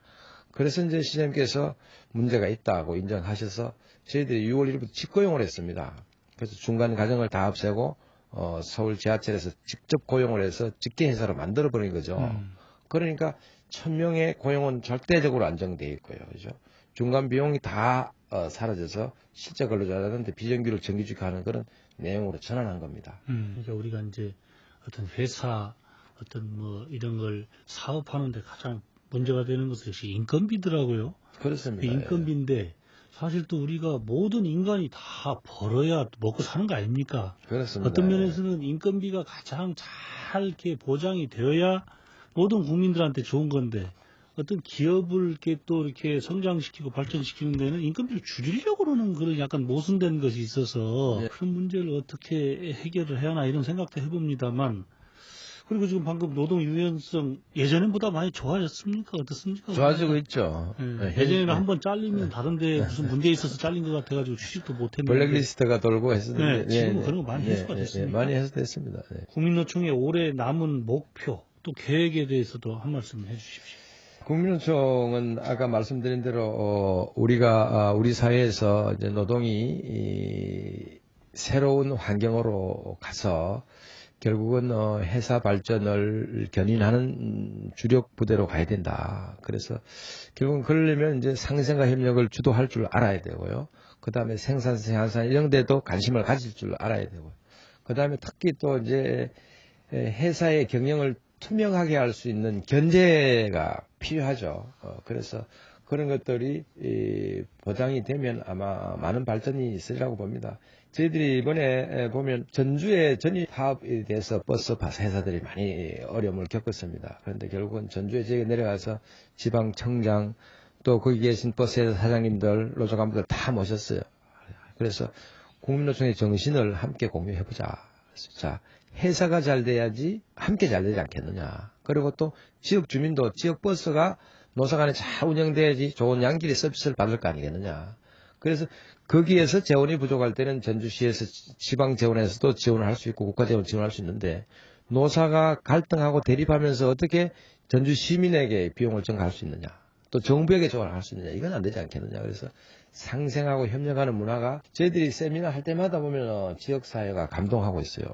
그래서 이제 시장님께서 문제가 있다고 인정하셔서 저희들이 6월 1일부터 직고용을 했습니다. 그래서 중간 과정을 다 없애고 서울 지하철에서 직접 고용을 해서 직계회사로 만들어버린 거죠. 그러니까 1000명의 고용은 절대적으로 안정되어 있고요. 그죠? 중간 비용이 다 사라져서 실제 근로자들한테 비정규를 정규직화하는 그런 내용으로 전환한 겁니다. 그러니까 우리가 이제 어떤 회사 어떤 뭐 이런 걸 사업하는데 가장 문제가 되는 것은 역시 인건비더라고요. 그렇습니다. 그 인건비인데 사실 또 우리가 모든 인간이 다 벌어야 먹고 사는 거 아닙니까? 그렇습니다. 어떤 면에서는 인건비가 가장 잘 이렇게 보장이 되어야 모든 국민들한테 좋은 건데 어떤 기업을 이렇게 또 이렇게 성장시키고 발전시키는 데는 인건비를 줄이려고 그러는 그런 약간 모순된 것이 있어서 그런 문제를 어떻게 해결을 해야 하나 이런 생각도 해봅니다만 그리고 지금 방금 노동 유연성 예전보다 많이 좋아졌습니까? 어떻습니까? 좋아지고 있죠. 예전에는 한번 잘리면 다른데 무슨 문제 있어서 잘린 것 같아가지고 취직도 못했는데 블랙리스트가 돌고 했었는데 지금은 그런 거 많이 해소가 됐습니다. 많이 해소됐습니다. 국민노총의 올해 남은 목표 또 계획에 대해서도 한 말씀 해주십시오. 국민노총은 아까 말씀드린 대로 우리가 우리 사회에서 이제 노동이 새로운 환경으로 가서 결국은 회사 발전을 견인하는 주력 부대로 가야 된다. 그래서 결국은 그러려면 이제 상생과 협력을 주도할 줄 알아야 되고요. 그 다음에 생산성 향상 이런 데도 관심을 가질 줄 알아야 되고요. 그 다음에 특히 또 이제 회사의 경영을 투명하게 할 수 있는 견제가 필요하죠. 그래서 그런 것들이 보장이 되면 아마 많은 발전이 있으리라고 봅니다. 저희들이 이번에 보면 전주의 전입 파업에 대해서 버스 회사들이 많이 어려움을 겪었습니다. 그런데 결국은 전주에 저희가 내려가서 지방청장 또 거기 계신 버스 회사 사장님들, 노조감들 다 모셨어요. 그래서 국민노총의 정신을 함께 공유해보자. 자, 회사가 잘 돼야지 함께 잘 되지 않겠느냐. 그리고 또 지역 주민도 지역 버스가 노사 간에 잘 운영돼야지 좋은 양질의 서비스를 받을 거 아니겠느냐. 그래서 거기에서 재원이 부족할 때는 전주시에서 지방 재원에서도 지원을 할 수 있고 국가 재원 지원할 수 있는데 노사가 갈등하고 대립하면서 어떻게 전주 시민에게 비용을 증가할 수 있느냐. 또 정부에게 조언을 할 수 있느냐. 이건 안 되지 않겠느냐. 그래서 상생하고 협력하는 문화가 저희들이 세미나 할 때마다 보면 지역사회가 감동하고 있어요.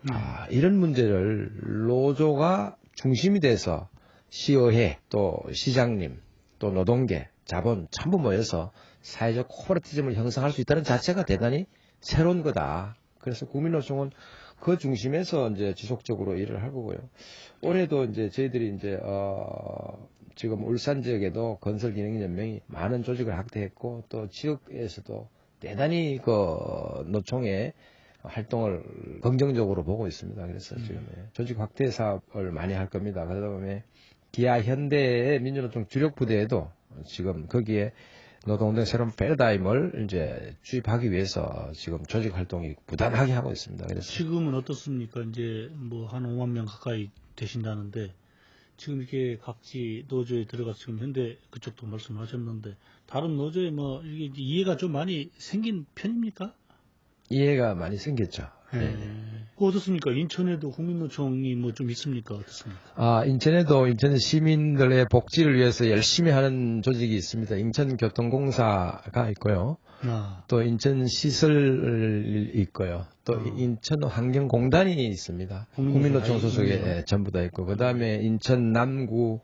이런 문제를 노조가 중심이 돼서 시의회 또 시장님 또 노동계 자본 전부 모여서 사회적 코퍼레티즘을 형성할 수 있다는 자체가 대단히 새로운 거다. 그래서 국민노총은 그 중심에서 이제 지속적으로 일을 할 거고요. 올해도 이제 저희들이 이제 지금 울산 지역에도 건설기능연맹이 많은 조직을 확대했고 또 지역에서도 대단히 그 노총의 활동을 긍정적으로 보고 있습니다. 그래서 지금 조직 확대 사업을 많이 할 겁니다. 그러다 보면 기아 현대의 민주노총 주력 부대에도 지금 거기에 노동운동의 새로운 패러다임을 이제 주입하기 위해서 지금 조직 활동이 부단하게 하고 있습니다. 그래서 지금은 어떻습니까? 이제 뭐 한 5만 명 가까이 되신다는데 지금 이렇게 각지 노조에 들어가서 지금 현대 그쪽도 말씀하셨는데 다른 노조에 뭐 이게 이해가 좀 많이 생긴 편입니까? 이해가 많이 생겼죠. 네. 어떻습니까? 인천에도 국민노총이 뭐 좀 있습니까? 어떻습니까? 인천에도 인천 시민들의 복지를 위해서 열심히 하는 조직이 있습니다. 인천교통공사가 있고요. 또 인천시설이 있고요. 또 인천환경공단이 있습니다. 국민노총 소속에 전부 다 있고, 그 다음에 인천 남구,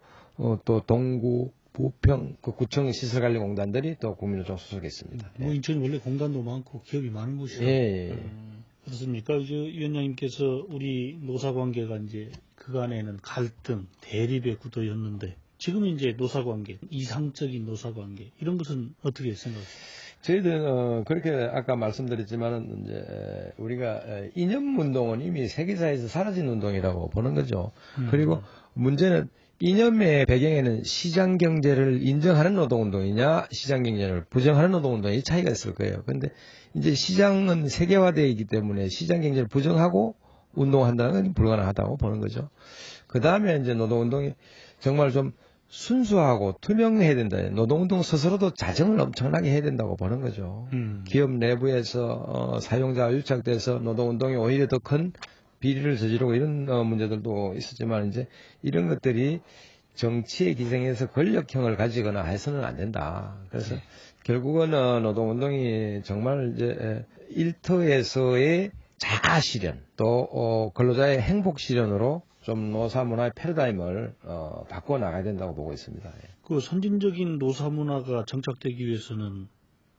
또 동구, 부평, 그 구청 시설관리공단들이 또 국민노총 소속에 있습니다. 뭐 인천이 원래 공단도 많고 기업이 많은 곳이죠. 그렇습니까? 위원장님께서 우리 노사관계가 이제 그간에는 갈등, 대립의 구도였는데 지금은 이제 노사관계, 이상적인 노사관계 이런 것은 어떻게 생각하세요? 저희들은 그렇게 아까 말씀드렸지만은 이제 우리가 이념운동은 이미 세계사에서 사라진 운동이라고 보는 거죠. 그리고 문제는 이념의 배경에는 시장경제를 인정하는 노동운동이냐 시장경제를 부정하는 노동운동이 차이가 있을 거예요. 그런데 이제 시장은 세계화되어 있기 때문에 시장경제를 부정하고 운동한다는 건 불가능하다고 보는 거죠. 그 다음에 이제 노동운동이 정말 좀 순수하고 투명해야 된다. 노동운동 스스로도 자정을 엄청나게 해야 된다고 보는 거죠. 기업 내부에서 사용자가 유착돼서 노동운동이 오히려 더 큰 비리를 저지르고 이런 문제들도 있었지만 이제 이런 것들이 정치에 기생해서 권력형을 가지거나 해서는 안 된다. 그래서 결국은 노동운동이 정말 이제 일터에서의 자아 실현 또 근로자의 행복 실현으로 좀 노사 문화의 패러다임을 바꿔 나가야 된다고 보고 있습니다. 그 선진적인 노사 문화가 정착되기 위해서는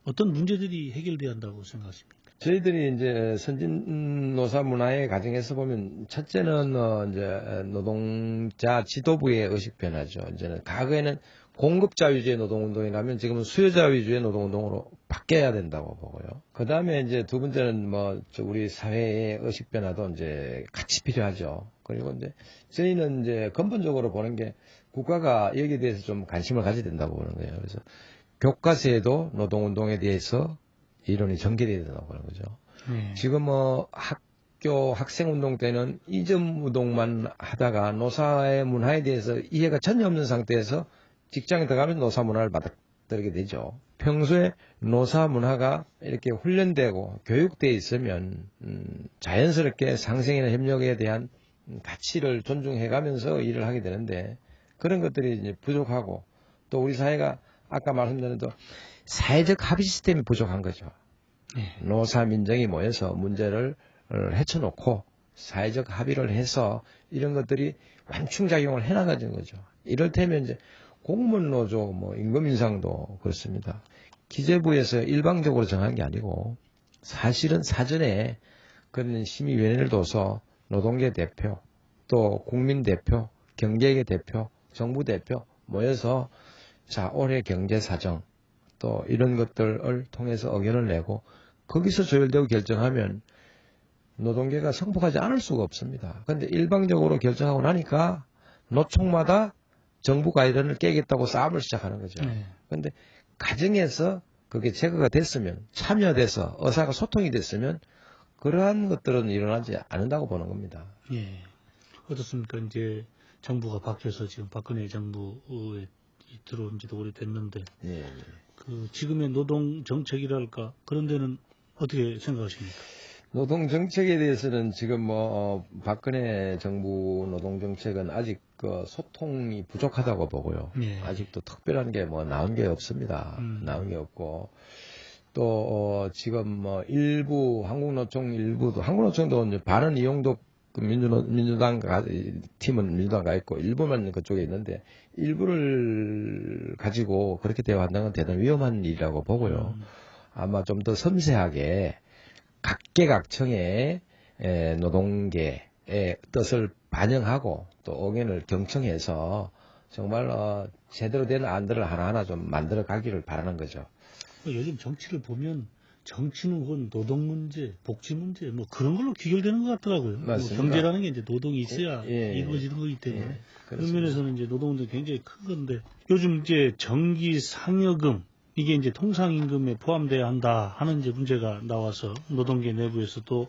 어떤 문제들이 해결돼야 한다고 생각하십니까? 저희들이 이제 선진 노사 문화의 과정에서 보면 첫째는 이제 노동자 지도부의 의식 변화죠. 이제는 과거에는 공급자 위주의 노동운동이라면 지금은 수요자 위주의 노동운동으로 바뀌어야 된다고 보고요. 그 다음에 이제 두 번째는 우리 사회의 의식 변화도 이제 같이 필요하죠. 그리고 이제 저희는 이제 근본적으로 보는 게 국가가 여기에 대해서 좀 관심을 가져야 된다고 보는 거예요. 그래서 교과서에도 노동운동에 대해서 이론이 전개되어야 된다고 보는 거죠. 지금 학교 학생운동 때는 이점운동만 하다가 노사의 문화에 대해서 이해가 전혀 없는 상태에서 직장에 들어가면 노사 문화를 받아들이게 되죠. 평소에 노사 문화가 이렇게 훈련되고 교육되어 있으면 자연스럽게 상생이나 협력에 대한 가치를 존중해가면서 일을 하게 되는데 그런 것들이 이제 부족하고 또 우리 사회가 아까 말씀드린 대로 사회적 합의 시스템이 부족한 거죠. 노사 민정이 모여서 문제를 헤쳐놓고 사회적 합의를 해서 이런 것들이 완충작용을 해나가는 거죠. 이럴 테면 이제 공무원 노조, 임금 인상도 그렇습니다. 기재부에서 일방적으로 정한 게 아니고 사실은 사전에 그런 심의위원회를 둬서 노동계 대표 또 국민 대표, 경제계 대표, 정부 대표 모여서 자, 올해 경제 사정 또 이런 것들을 통해서 의견을 내고 거기서 조율되고 결정하면 노동계가 성폭하지 않을 수가 없습니다. 그런데 일방적으로 결정하고 나니까 노총마다 정부 가이드를 깨겠다고 싸움을 시작하는 거죠. 그런데 가정에서 그게 제거가 됐으면 참여돼서 의사가 소통이 됐으면 그러한 것들은 일어나지 않는다고 보는 겁니다. 예. 어떻습니까? 이제 정부가 바뀌어서 지금 박근혜 정부에 들어온 지도 오래됐는데 예. 그 지금의 노동 정책이랄까 그런 데는 어떻게 생각하십니까? 노동 정책에 대해서는 지금 박근혜 정부 노동 정책은 아직 그 소통이 부족하다고 보고요. 예. 아직도 특별한 게 나온 게 없습니다. 나온 게 없고 또 지금 일부 한국노총 일부도 한국노총도 이제 반은 이용도 민주당 팀은 민주당 가 있고 일부만 그쪽에 있는데 일부를 가지고 그렇게 대화한다는 건 대단히 위험한 일이라고 보고요. 아마 좀 더 섬세하게 각계각층의 노동계의 뜻을 반영하고 또 의견을 경청해서 정말 제대로 된 안들을 하나하나 좀 만들어 가기를 바라는 거죠. 요즘 정치를 보면 정치는 혹은 노동 문제, 복지 문제 뭐 그런 걸로 귀결되는 것 같더라고요. 맞습니다. 뭐 경제라는 게 이제 노동이 있어야 예, 이루어지는 거기 때문에 그런 그렇습니다. 면에서는 이제 노동은 굉장히 큰 건데 요즘 이제 정기 상여금 이게 이제 통상임금에 포함돼야 한다 하는 이제 문제가 나와서 노동계 내부에서도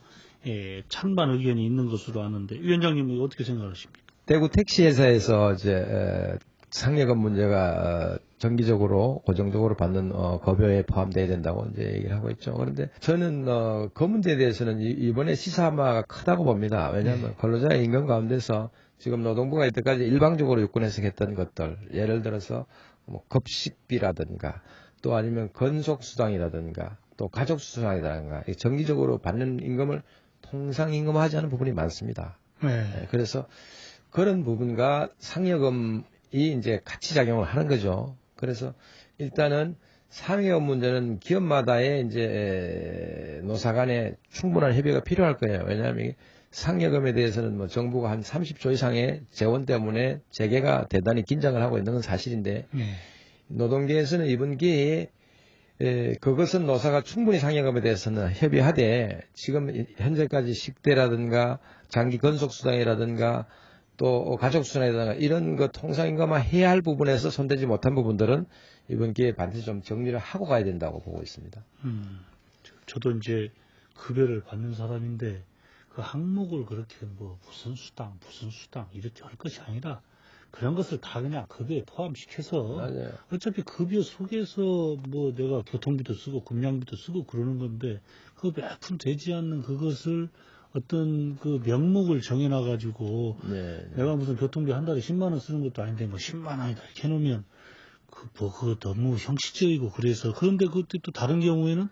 찬반 의견이 있는 것으로 아는데 위원장님은 어떻게 생각하십니까? 대구 택시회사에서 이제 상여금 문제가 정기적으로 고정적으로 받는 급여에 포함돼야 된다고 이제 얘기를 하고 있죠. 그런데 저는 그 문제에 대해서는 이번에 시사마가 크다고 봅니다. 왜냐하면 근로자의 임금 가운데서 지금 노동부가 이때까지 일방적으로 유권 해석했던 것들, 예를 들어서 뭐 급식비라든가 또 아니면 건속수당이라든가 또 가족수당이라든가 정기적으로 받는 임금을 통상임금화하지 않은 부분이 많습니다. 그래서 그런 부분과 상여금이 이제 같이 작용을 하는 거죠. 그래서 일단은 상여금 문제는 기업마다의 이제 노사 간에 충분한 협의가 필요할 거예요. 왜냐하면 상여금에 대해서는 뭐 정부가 한 30조 이상의 재원 때문에 재개가 대단히 긴장을 하고 있는 건 사실인데 노동계에서는 이번 기회에 그것은 노사가 충분히 상여금에 대해서는 협의하되 지금 현재까지 식대라든가 장기 건속수당이라든가 또 가족수당이라든가 이런 거 통상임금화 해야 할 부분에서 손대지 못한 부분들은 이번 기회에 반드시 좀 정리를 하고 가야 된다고 보고 있습니다. 저도 이제 급여를 받는 사람인데 그 항목을 그렇게 뭐 무슨 수당 이렇게 할 것이 아니라 그런 것을 다 그냥 급여에 포함시켜서 맞아요. 어차피 급여 속에서 뭐 내가 교통비도 쓰고 급량비도 쓰고 그러는 건데 그 몇 푼 되지 않는 그것을 어떤 그 명목을 정해놔가지고 내가 무슨 교통비 한 달에 10만 원 쓰는 것도 아닌데 뭐 10만 원이다 이렇게 해놓으면 그거 너무 형식적이고 그래서 그런데 그때 또 다른 경우에는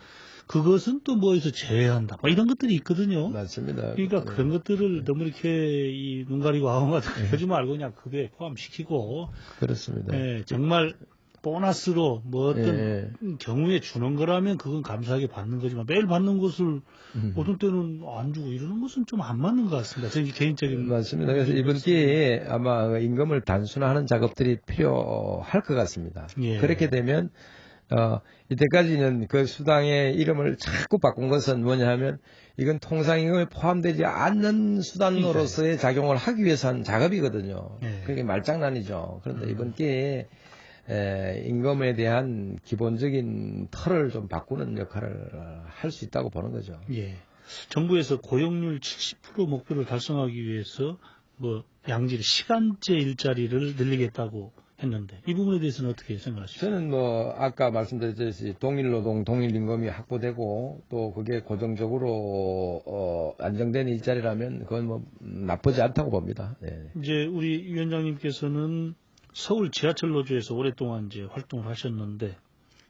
그것은 또 뭐에서 제외한다. 뭐 이런 것들이 있거든요. 맞습니다. 그러니까 그런 것들을 너무 이렇게 눈 가리고 아웅하듯 하지 말고 그냥 급여에 포함시키고. 그렇습니다. 정말 보너스로 뭐 어떤 경우에 주는 거라면 그건 감사하게 받는 거지만 매일 받는 것을 어떤 때는 안 주고 이러는 것은 좀 안 맞는 것 같습니다. 제 개인적인. 맞습니다. 그래서 이번 기회에 아마 임금을 단순화하는 작업들이 필요할 것 같습니다. 그렇게 되면 이때까지는 그 수당의 이름을 자꾸 바꾼 것은 뭐냐 하면 이건 통상임금에 포함되지 않는 수단으로서의 작용을 하기 위해서 한 작업이거든요. 그게 말장난이죠. 그런데 이번 기회에 임금에 대한 기본적인 틀을 좀 바꾸는 역할을 할 수 있다고 보는 거죠. 정부에서 고용률 70% 목표를 달성하기 위해서 뭐 양질 시간제 일자리를 늘리겠다고 했는데 이 부분에 대해서는 어떻게 생각하십니까? 저는 뭐 아까 말씀드렸듯이 동일노동, 동일임금이 확보되고 또 그게 고정적으로 안정된 일자리라면 그건 뭐 나쁘지 않다고 봅니다. 이제 우리 위원장님께서는 서울 지하철 노조에서 오랫동안 이제 활동을 하셨는데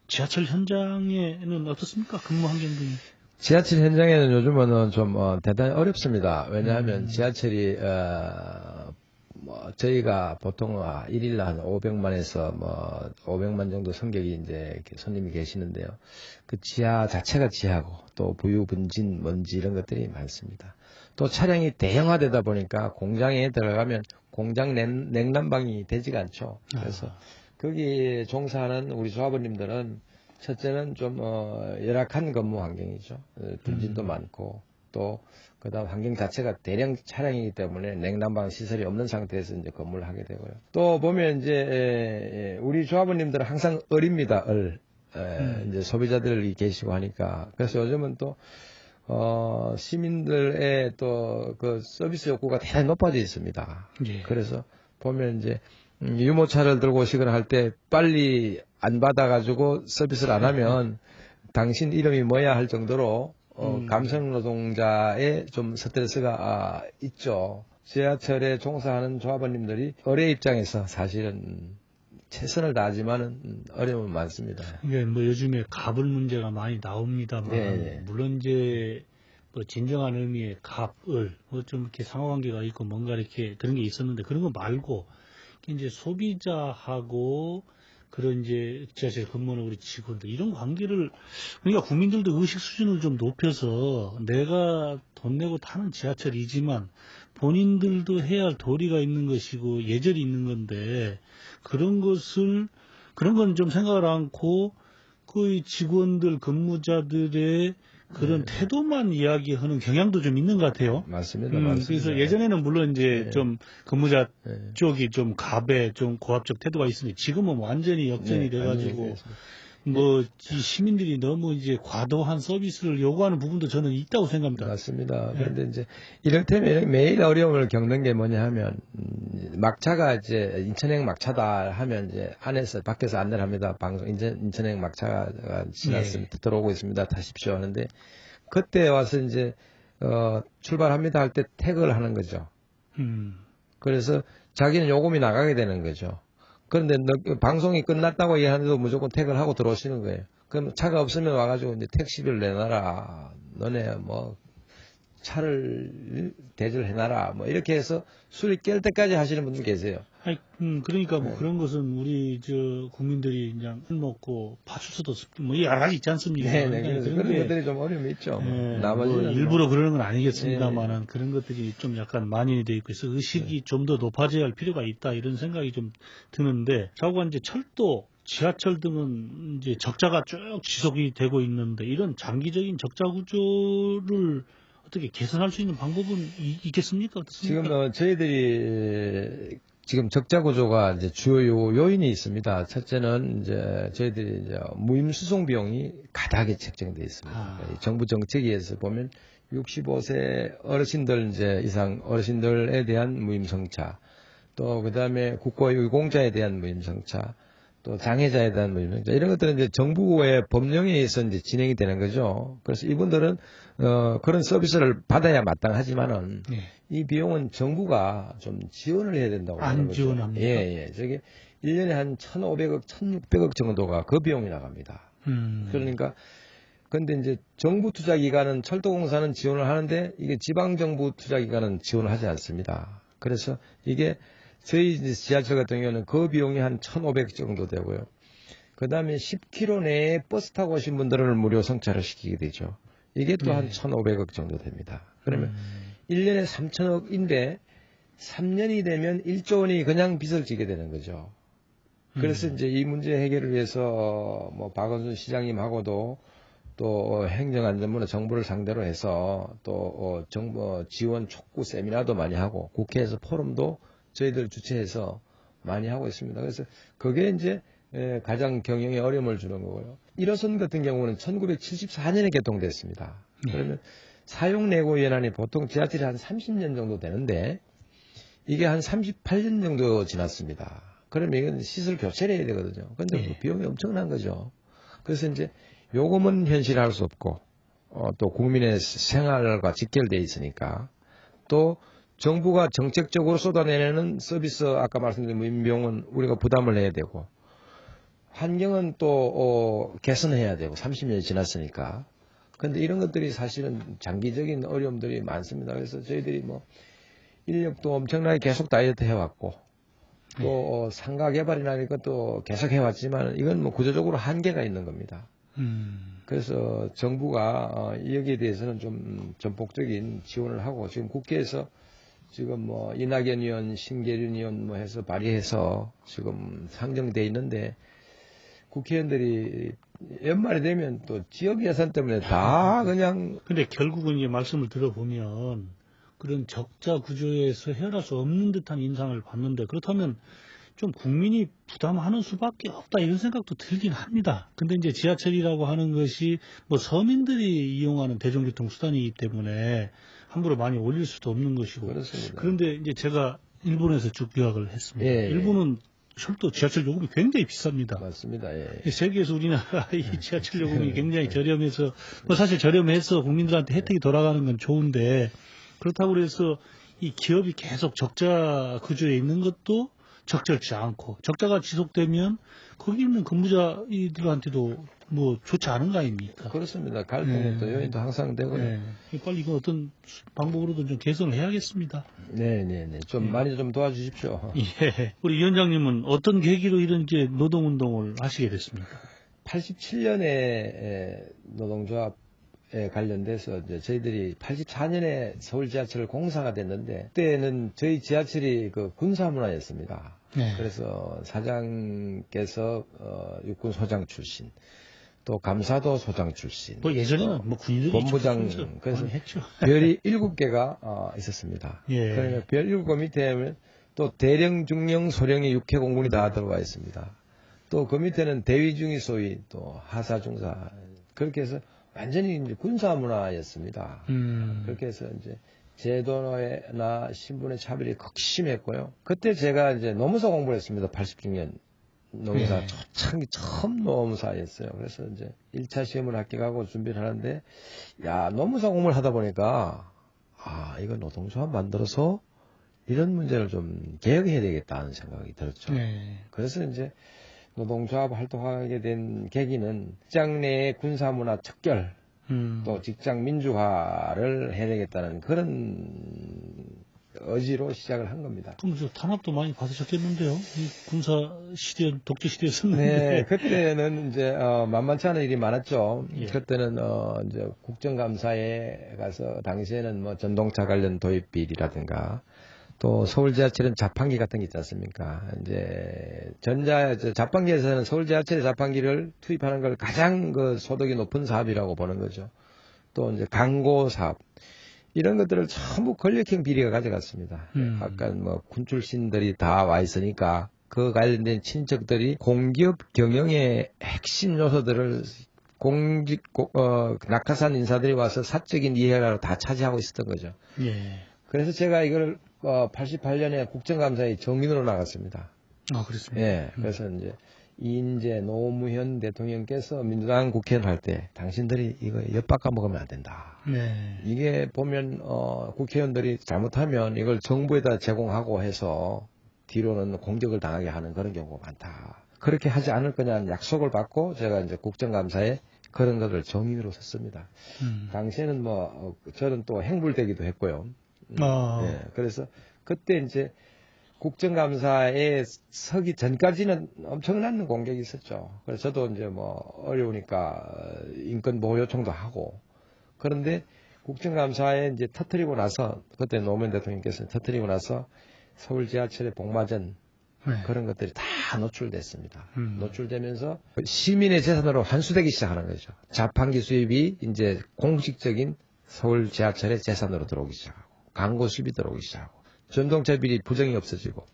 지하철 현장에는 어떻습니까? 근무 환경 등이? 지하철 현장에는 요즘은 좀 대단히 어렵습니다. 왜냐하면 지하철이 뭐 저희가 보통 1일 한 500만에서 뭐 500만 정도 승객이 이제 이렇게 손님이 계시는데요. 그 지하 자체가 지하고 또 부유 분진 먼지 이런 것들이 많습니다. 또 차량이 대형화되다 보니까 공장에 들어가면 공장 냉난방이 되지가 않죠. 그래서 거기에 종사하는 우리 조합원님들은 첫째는 좀 열악한 근무 환경이죠. 분진도 많고 또 그다음 환경 자체가 대량 차량이기 때문에 냉난방 시설이 없는 상태에서 이제 근무를 하게 되고요. 또 보면 이제 우리 조합원님들은 항상 을입니다. 이제 소비자들이 계시고 하니까 그래서 요즘은 또 시민들의 또 그 서비스 욕구가 대단히 높아져 있습니다. 예. 그래서 보면 이제 유모차를 들고 오시거나 할 때 빨리 안 받아가지고 서비스를 안 하면 당신 이름이 뭐야 할 정도로 감성 노동자의 좀 스트레스가 있죠. 지하철에 종사하는 조합원님들이 의뢰 입장에서 사실은 최선을 다하지만은 어려움은 많습니다. 이게 뭐 요즘에 갑을 문제가 많이 나옵니다만 네. 물론 이제 뭐 진정한 의미의 갑을 뭐 좀 이렇게 상호관계가 있고 뭔가 이렇게 그런 게 있었는데 그런 거 말고 이제 소비자하고 그런 이제 지하철 근무하는 우리 직원들 이런 관계를 그러니까 국민들도 의식 수준을 좀 높여서 내가 돈 내고 타는 지하철이지만 본인들도 해야 할 도리가 있는 것이고 예절이 있는 건데 그런 건 좀 생각을 않고 그 직원들 근무자들의 그런 태도만 이야기하는 경향도 좀 있는 것 같아요. 맞습니다. 그래서 예전에는 물론 이제 좀 근무자 네. 쪽이 좀 갑에 좀 고압적 태도가 있으니 지금은 완전히 역전이 돼가지고 뭐 이 시민들이 너무 이제 과도한 서비스를 요구하는 부분도 저는 있다고 생각합니다. 맞습니다. 그런데 이제 이를테면 매일 어려움을 겪는 게 뭐냐 하면 막차가 이제 인천행 막차다 하면 이제 안에서 밖에서 안내를 합니다. 방송 인천행 막차가 지났습니다. 들어오고 있습니다. 타십시오 하는데 그때 와서 이제 출발합니다 할 때 태그를 하는 거죠. 그래서 자기는 요금이 나가게 되는 거죠. 그런데 방송이 끝났다고 얘기하는데도 무조건 태그를 하고 들어오시는 거예요. 그럼 차가 없으면 와가지고 이제 택시비를 내놔라. 너네 뭐 차를 대절해놔라. 뭐 이렇게 해서 술이 깰 때까지 하시는 분들 계세요. 그러니까 뭐 그런 것은 우리 국민들이 그냥 술 먹고 파출소도 뭐 여러 가지 있지 않습니까? 네네. 그래서 그런 것들이 좀 어려움이 있죠. 뭐 일부러 그러는 건 아니겠습니다만은 그런 것들이 좀 약간 만연이 돼 있고 있어 의식이 좀 더 높아져야 할 필요가 있다 이런 생각이 좀 드는데 자고가 이제 철도 지하철 등은 이제 적자가 쭉 지속이 되고 있는데 이런 장기적인 적자 구조를 어떻게 개선할 수 있는 방법은 있겠습니까? 어떻습니까? 지금 저희들이 지금 적자 구조가 이제 주요 요인이 있습니다. 첫째는 이제 저희들이 이제 무임 수송 비용이 가닥에 책정되어 있습니다. 정부 정책에 의해서 보면 65세 어르신들 이제 이상 어르신들에 대한 무임 성차, 또 그다음에 국고유공자에 대한 무임 성차, 또 장애자에 대한 무임 성차 이런 것들은 이제 정부의 법령에 의해서 이제 진행이 되는 거죠. 그래서 이분들은 그런 서비스를 받아야 마땅하지만은 이 비용은 정부가 좀 지원을 해야 된다고 하는 거죠. 안 지원합니까? 예. 저게 1년에 한 1,500억, 1,600억 정도가 그 비용이 나갑니다. 그러니까 근데 이제 정부 투자 기관은 철도공사는 지원을 하는데 이게 지방 정부 투자 기관은 지원을 하지 않습니다. 그래서 이게 저희 지하철 같은 경우는 그 비용이 한 1,500 정도 되고요. 그 다음에 10km 내에 버스 타고 오신 분들은 무료 성차를 시키게 되죠. 이게 또 한 1,500억 정도 됩니다. 그러면 1년에 3,000억인데 3년이 되면 1조 원이 그냥 빚을 지게 되는 거죠. 그래서 이제 이 문제 해결을 위해서 뭐 박원순 시장님하고도 또 행정안전부나 정부를 상대로 해서 또 정부 지원 촉구 세미나도 많이 하고 국회에서 포럼도 저희들 주최해서 많이 하고 있습니다. 그래서 그게 이제 가장 경영에 어려움을 주는 거고요. 1호선 같은 경우는 1974년에 개통됐습니다. 그러면 사용내고위원안이 보통 지하철이 한 30년 정도 되는데 이게 한 38년 정도 지났습니다. 그러면 이건 시설 교체를 해야 되거든요. 근데 비용이 엄청난 거죠. 그래서 이제 요금은 현실화할 수 없고 또 국민의 생활과 직결되어 있으니까 또 정부가 정책적으로 쏟아내는 서비스 아까 말씀드린 무임 비용은 우리가 부담을 해야 되고 환경은 또 개선해야 되고 30년이 지났으니까. 그런데 이런 것들이 사실은 장기적인 어려움들이 많습니다. 그래서 저희들이 뭐 인력도 엄청나게 계속 다이어트 해왔고 또 상가 개발이나 이런 것도 계속 해왔지만 이건 뭐 구조적으로 한계가 있는 겁니다. 그래서 정부가 여기에 대해서는 좀 전폭적인 지원을 하고 지금 국회에서 지금 뭐 이낙연 의원, 신계륜 의원 뭐 해서 발의해서 지금 상정돼 있는데 국회의원들이 연말이 되면 또 지역 예산 때문에 다 그냥. 근데 결국은 이제 말씀을 들어보면 그런 적자 구조에서 헤어날 수 없는 듯한 인상을 받는데 그렇다면 좀 국민이 부담하는 수밖에 없다 이런 생각도 들긴 합니다. 근데 이제 지하철이라고 하는 것이 뭐 서민들이 이용하는 대중교통 수단이기 때문에 함부로 많이 올릴 수도 없는 것이고. 그렇습니다. 그런데 이제 제가 일본에서 쭉 유학을 했습니다. 예. 일본은 철도 지하철 요금이 굉장히 비쌉니다. 맞습니다. 예. 세계에서 우리나라 이 지하철 요금이 굉장히 저렴해서 뭐 사실 저렴해서 국민들한테 혜택이 돌아가는 건 좋은데 그렇다고 해서 이 기업이 계속 적자 구조에 있는 것도 적절치 않고 적자가 지속되면 거기 있는 근무자들한테도 뭐 좋지 않은 거 아닙니까? 그렇습니다. 갈등의 또 요인도 항상 되고요. 빨리 이거 어떤 방법으로든 좀 개선을 해야겠습니다. 네네네. 좀 많이 좀 도와주십시오. 예. 우리 위원장님은 어떤 계기로 이런 이제 노동운동을 하시게 됐습니까? 87년에 노동조합에 관련돼서 이제 저희들이 84년에 서울 지하철 공사가 됐는데 그때는 저희 지하철이 그 군사문화였습니다. 네. 그래서 사장께서 육군 소장 출신, 또 감사도 소장 출신. 뭐 예전에는 뭐 군인들이 본부장 그래서 했죠. 별이 7개가 있었습니다. 예. 그러니까 별 7개 밑에 또 대령, 중령, 소령이 6회 공군이 다 들어와 있습니다. 또 그 밑에는 대위, 중위, 소위, 또 하사, 중사 그렇게 해서 완전히 이제 군사 문화였습니다. 그렇게 해서 이제 제도나 신분의 차별이 극심했고요. 그때 제가 이제 노무사 공부를 했습니다. 86년. 노무사 초창기 처음 노무사였어요. 그래서 이제 1차 시험을 합격하고 준비를 하는데, 야, 노무사 공부를 하다 보니까, 이거 노동조합 만들어서 이런 문제를 좀 개혁해야 되겠다는 생각이 들었죠. 그래서 이제 노동조합 활동하게 된 계기는 직장 내의 군사문화 척결, 또 직장 민주화를 해야 되겠다는 그런 의지로 시작을 한 겁니다. 그럼 저 탄압도 많이 받으셨겠는데요? 이 군사 시대, 독재 시대였었는데. 네, 그때는 이제 만만치 않은 일이 많았죠. 예. 그때는 이제 국정감사에 가서 당시에는 뭐 전동차 관련 도입 비리라든가 또 서울 지하철은 자판기 같은 게 있지 않습니까? 이제 자판기에서는 서울 지하철의 자판기를 투입하는 걸 가장 그 소득이 높은 사업이라고 보는 거죠. 또 이제 광고 사업. 이런 것들을 전부 권력형 비리가 가져갔습니다. 아까 뭐 군 출신들이 다 와 있으니까 그 관련된 친척들이 공기업 경영의 핵심 요소들을 낙하산 인사들이 와서 사적인 이해를 다 차지하고 있었던 거죠. 예. 그래서 제가 이걸 88년에 국정감사에 정인으로 나갔습니다. 그렇습니다. 예. 그래서 이제 이인재 노무현 대통령께서 민주당 국회의원 할 때 당신들이 이거 엿바꿔 먹으면 안 된다. 네. 이게 보면 국회의원들이 잘못하면 이걸 정부에다 제공하고 해서 뒤로는 공격을 당하게 하는 그런 경우가 많다. 그렇게 하지 않을 거냐는 약속을 받고 제가 이제 국정감사에 그런 것을 정인으로 썼습니다. 당시에는 저는 또 행불되기도 했고요. 예, 그래서 그때 이제 국정감사에 서기 전까지는 엄청난 공격이 있었죠. 그래서 저도 이제 어려우니까 인권보호 요청도 하고. 그런데 국정감사에 이제 터뜨리고 나서, 그때 노무현 대통령께서 터뜨리고 나서 서울 지하철의 복마전 그런 것들이 다 노출됐습니다. 노출되면서 시민의 재산으로 환수되기 시작하는 거죠. 자판기 수입이 이제 공식적인 서울 지하철의 재산으로 들어오기 시작하고, 광고 수입이 들어오기 시작하고, 전동차 비리 부정이 없어지고,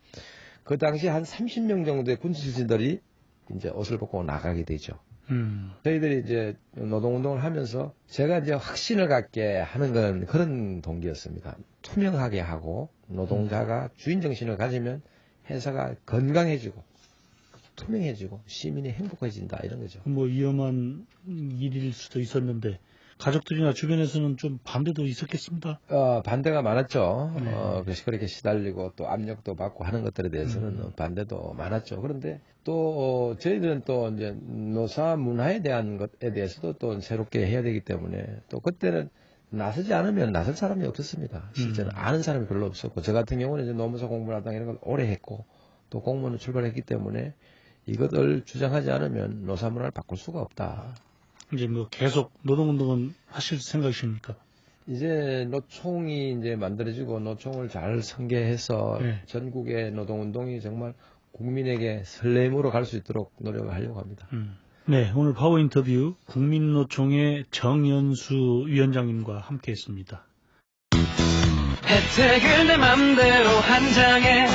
그 당시 한 30명 정도의 군 출신들이 이제 옷을 벗고 나가게 되죠. 저희들이 이제 노동운동을 하면서 제가 이제 확신을 갖게 하는 건 그런 동기였습니다. 투명하게 하고 노동자가 주인정신을 가지면 회사가 건강해지고 투명해지고 시민이 행복해진다 이런 거죠. 위험한 일일 수도 있었는데 가족들이나 주변에서는 좀 반대도 있었겠습니다. 반대가 많았죠. 그래서 그렇게 시달리고 또 압력도 받고 하는 것들에 대해서는 반대도 많았죠. 그런데 또 저희들은 또 이제 노사 문화에 대한 것에 대해서도 또 새롭게 해야 되기 때문에 또 그때는 나서지 않으면 나설 사람이 없었습니다. 실제는 아는 사람이 별로 없었고, 저 같은 경우는 이제 노무사 공무원활동 이런 걸 오래 했고, 또 공무원을 출발했기 때문에 이것을 주장하지 않으면 노사문화를 바꿀 수가 없다. 이제 뭐 계속 노동운동은 하실 생각이십니까? 이제 노총이 이제 만들어지고 노총을 잘 설계해서 네. 전국의 노동운동이 정말 국민에게 설렘으로 갈 수 있도록 노력을 하려고 합니다. 네, 오늘 파워 인터뷰 국민노총의 정연수 위원장님과 함께했습니다. 혜택을 내 맘대로 한 장에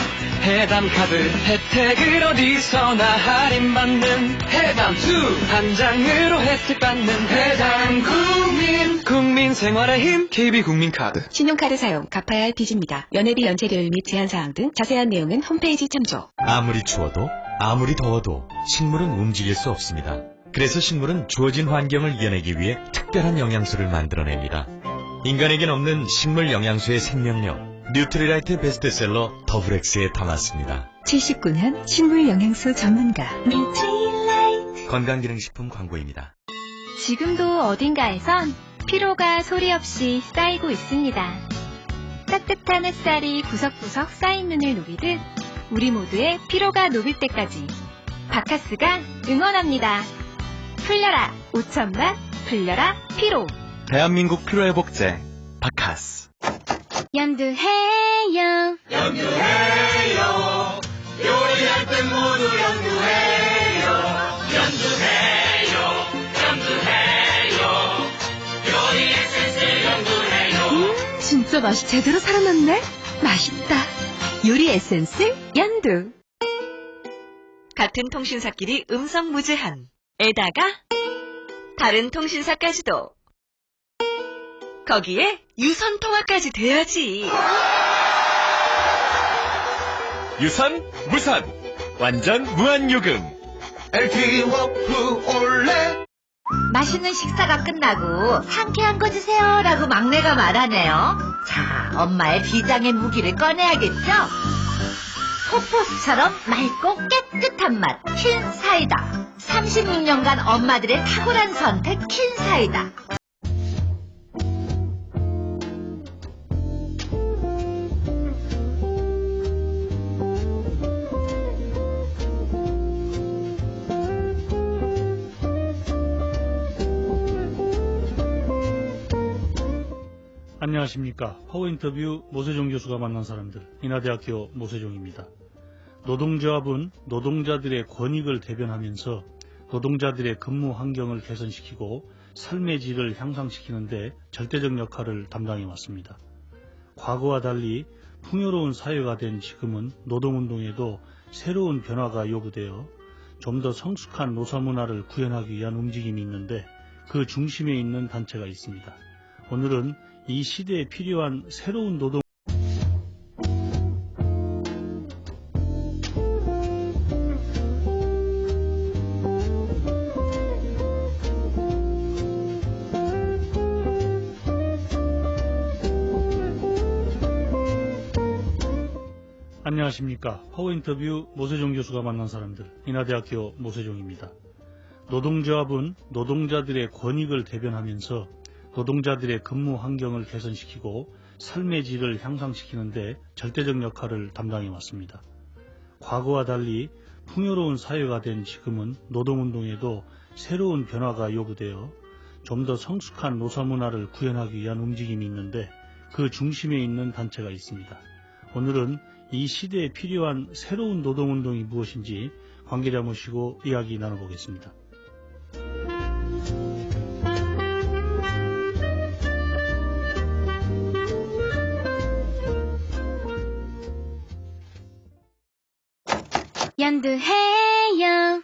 해당 카드 혜택을 어디서나 할인받는 해당투 한 장으로 혜택받는 해당 국민 생활의 힘 KB국민카드. 신용카드 사용 갚아야 할 빚입니다. 연회비 연체료율 및 제한사항 등 자세한 내용은 홈페이지 참조. 아무리 추워도 아무리 더워도 식물은 움직일 수 없습니다. 그래서 식물은 주어진 환경을 이겨내기 위해 특별한 영양소를 만들어냅니다. 인간에겐 없는 식물 영양소의 생명력, 뉴트리라이트 베스트셀러 더블엑스에 담았습니다. 79년 식물 영양소 전문가 뉴트리라이트. 건강기능식품 광고입니다. 지금도 어딘가에선 피로가 소리 없이 쌓이고 있습니다. 따뜻한 햇살이 구석구석 쌓인 눈을 녹이듯 우리 모두의 피로가 녹을 때까지 바카스가 응원합니다. 풀려라 5천만, 풀려라 피로. 대한민국 피로회복제 바카스. 연두해요. 연두해요. 요리할 땐 모두 연두해요. 연두해요. 연두해요. 요리 에센스 연두해요. 진짜 맛이 제대로 살아났네. 맛있다. 요리 에센스 연두. 같은 통신사끼리 음성 무제한. 에다가 다른 통신사까지도. 거기에 유선 통화까지 돼야지. 유선, 무선, 완전 무한요금. LTE 워프 올레. 맛있는 식사가 끝나고 상쾌한 거 주세요라고 막내가 말하네요. 자, 엄마의 비장의 무기를 꺼내야겠죠? 코포스처럼 맑고 깨끗한 맛, 킨 사이다. 36년간 엄마들의 탁월한 선택, 킨 사이다. 안녕하십니까. 파워 인터뷰 모세종 교수가 만난 사람들, 인하대학교 모세종입니다. 노동조합은 노동자들의 권익을 대변하면서 노동자들의 근무 환경을 개선시키고 삶의 질을 향상시키는데 절대적 역할을 담당해 왔습니다. 과거와 달리 풍요로운 사회가 된 지금은 노동운동에도 새로운 변화가 요구되어 좀 더 성숙한 노사문화를 구현하기 위한 움직임이 있는데 그 중심에 있는 단체가 있습니다. 오늘은 이 시대에 필요한 새로운 노동 안녕하십니까. 파워인터뷰 모세종 교수가 만난 사람들, 인하대학교 모세종입니다. 노동조합은 노동자들의 권익을 대변하면서 노동자들의 근무 환경을 개선시키고 삶의 질을 향상시키는데 절대적 역할을 담당해 왔습니다. 과거와 달리 풍요로운 사회가 된 지금은 노동운동에도 새로운 변화가 요구되어 좀 더 성숙한 노사문화를 구현하기 위한 움직임이 있는데 그 중심에 있는 단체가 있습니다. 오늘은 이 시대에 필요한 새로운 노동운동이 무엇인지 관계자 모시고 이야기 나눠보겠습니다. 연두해요.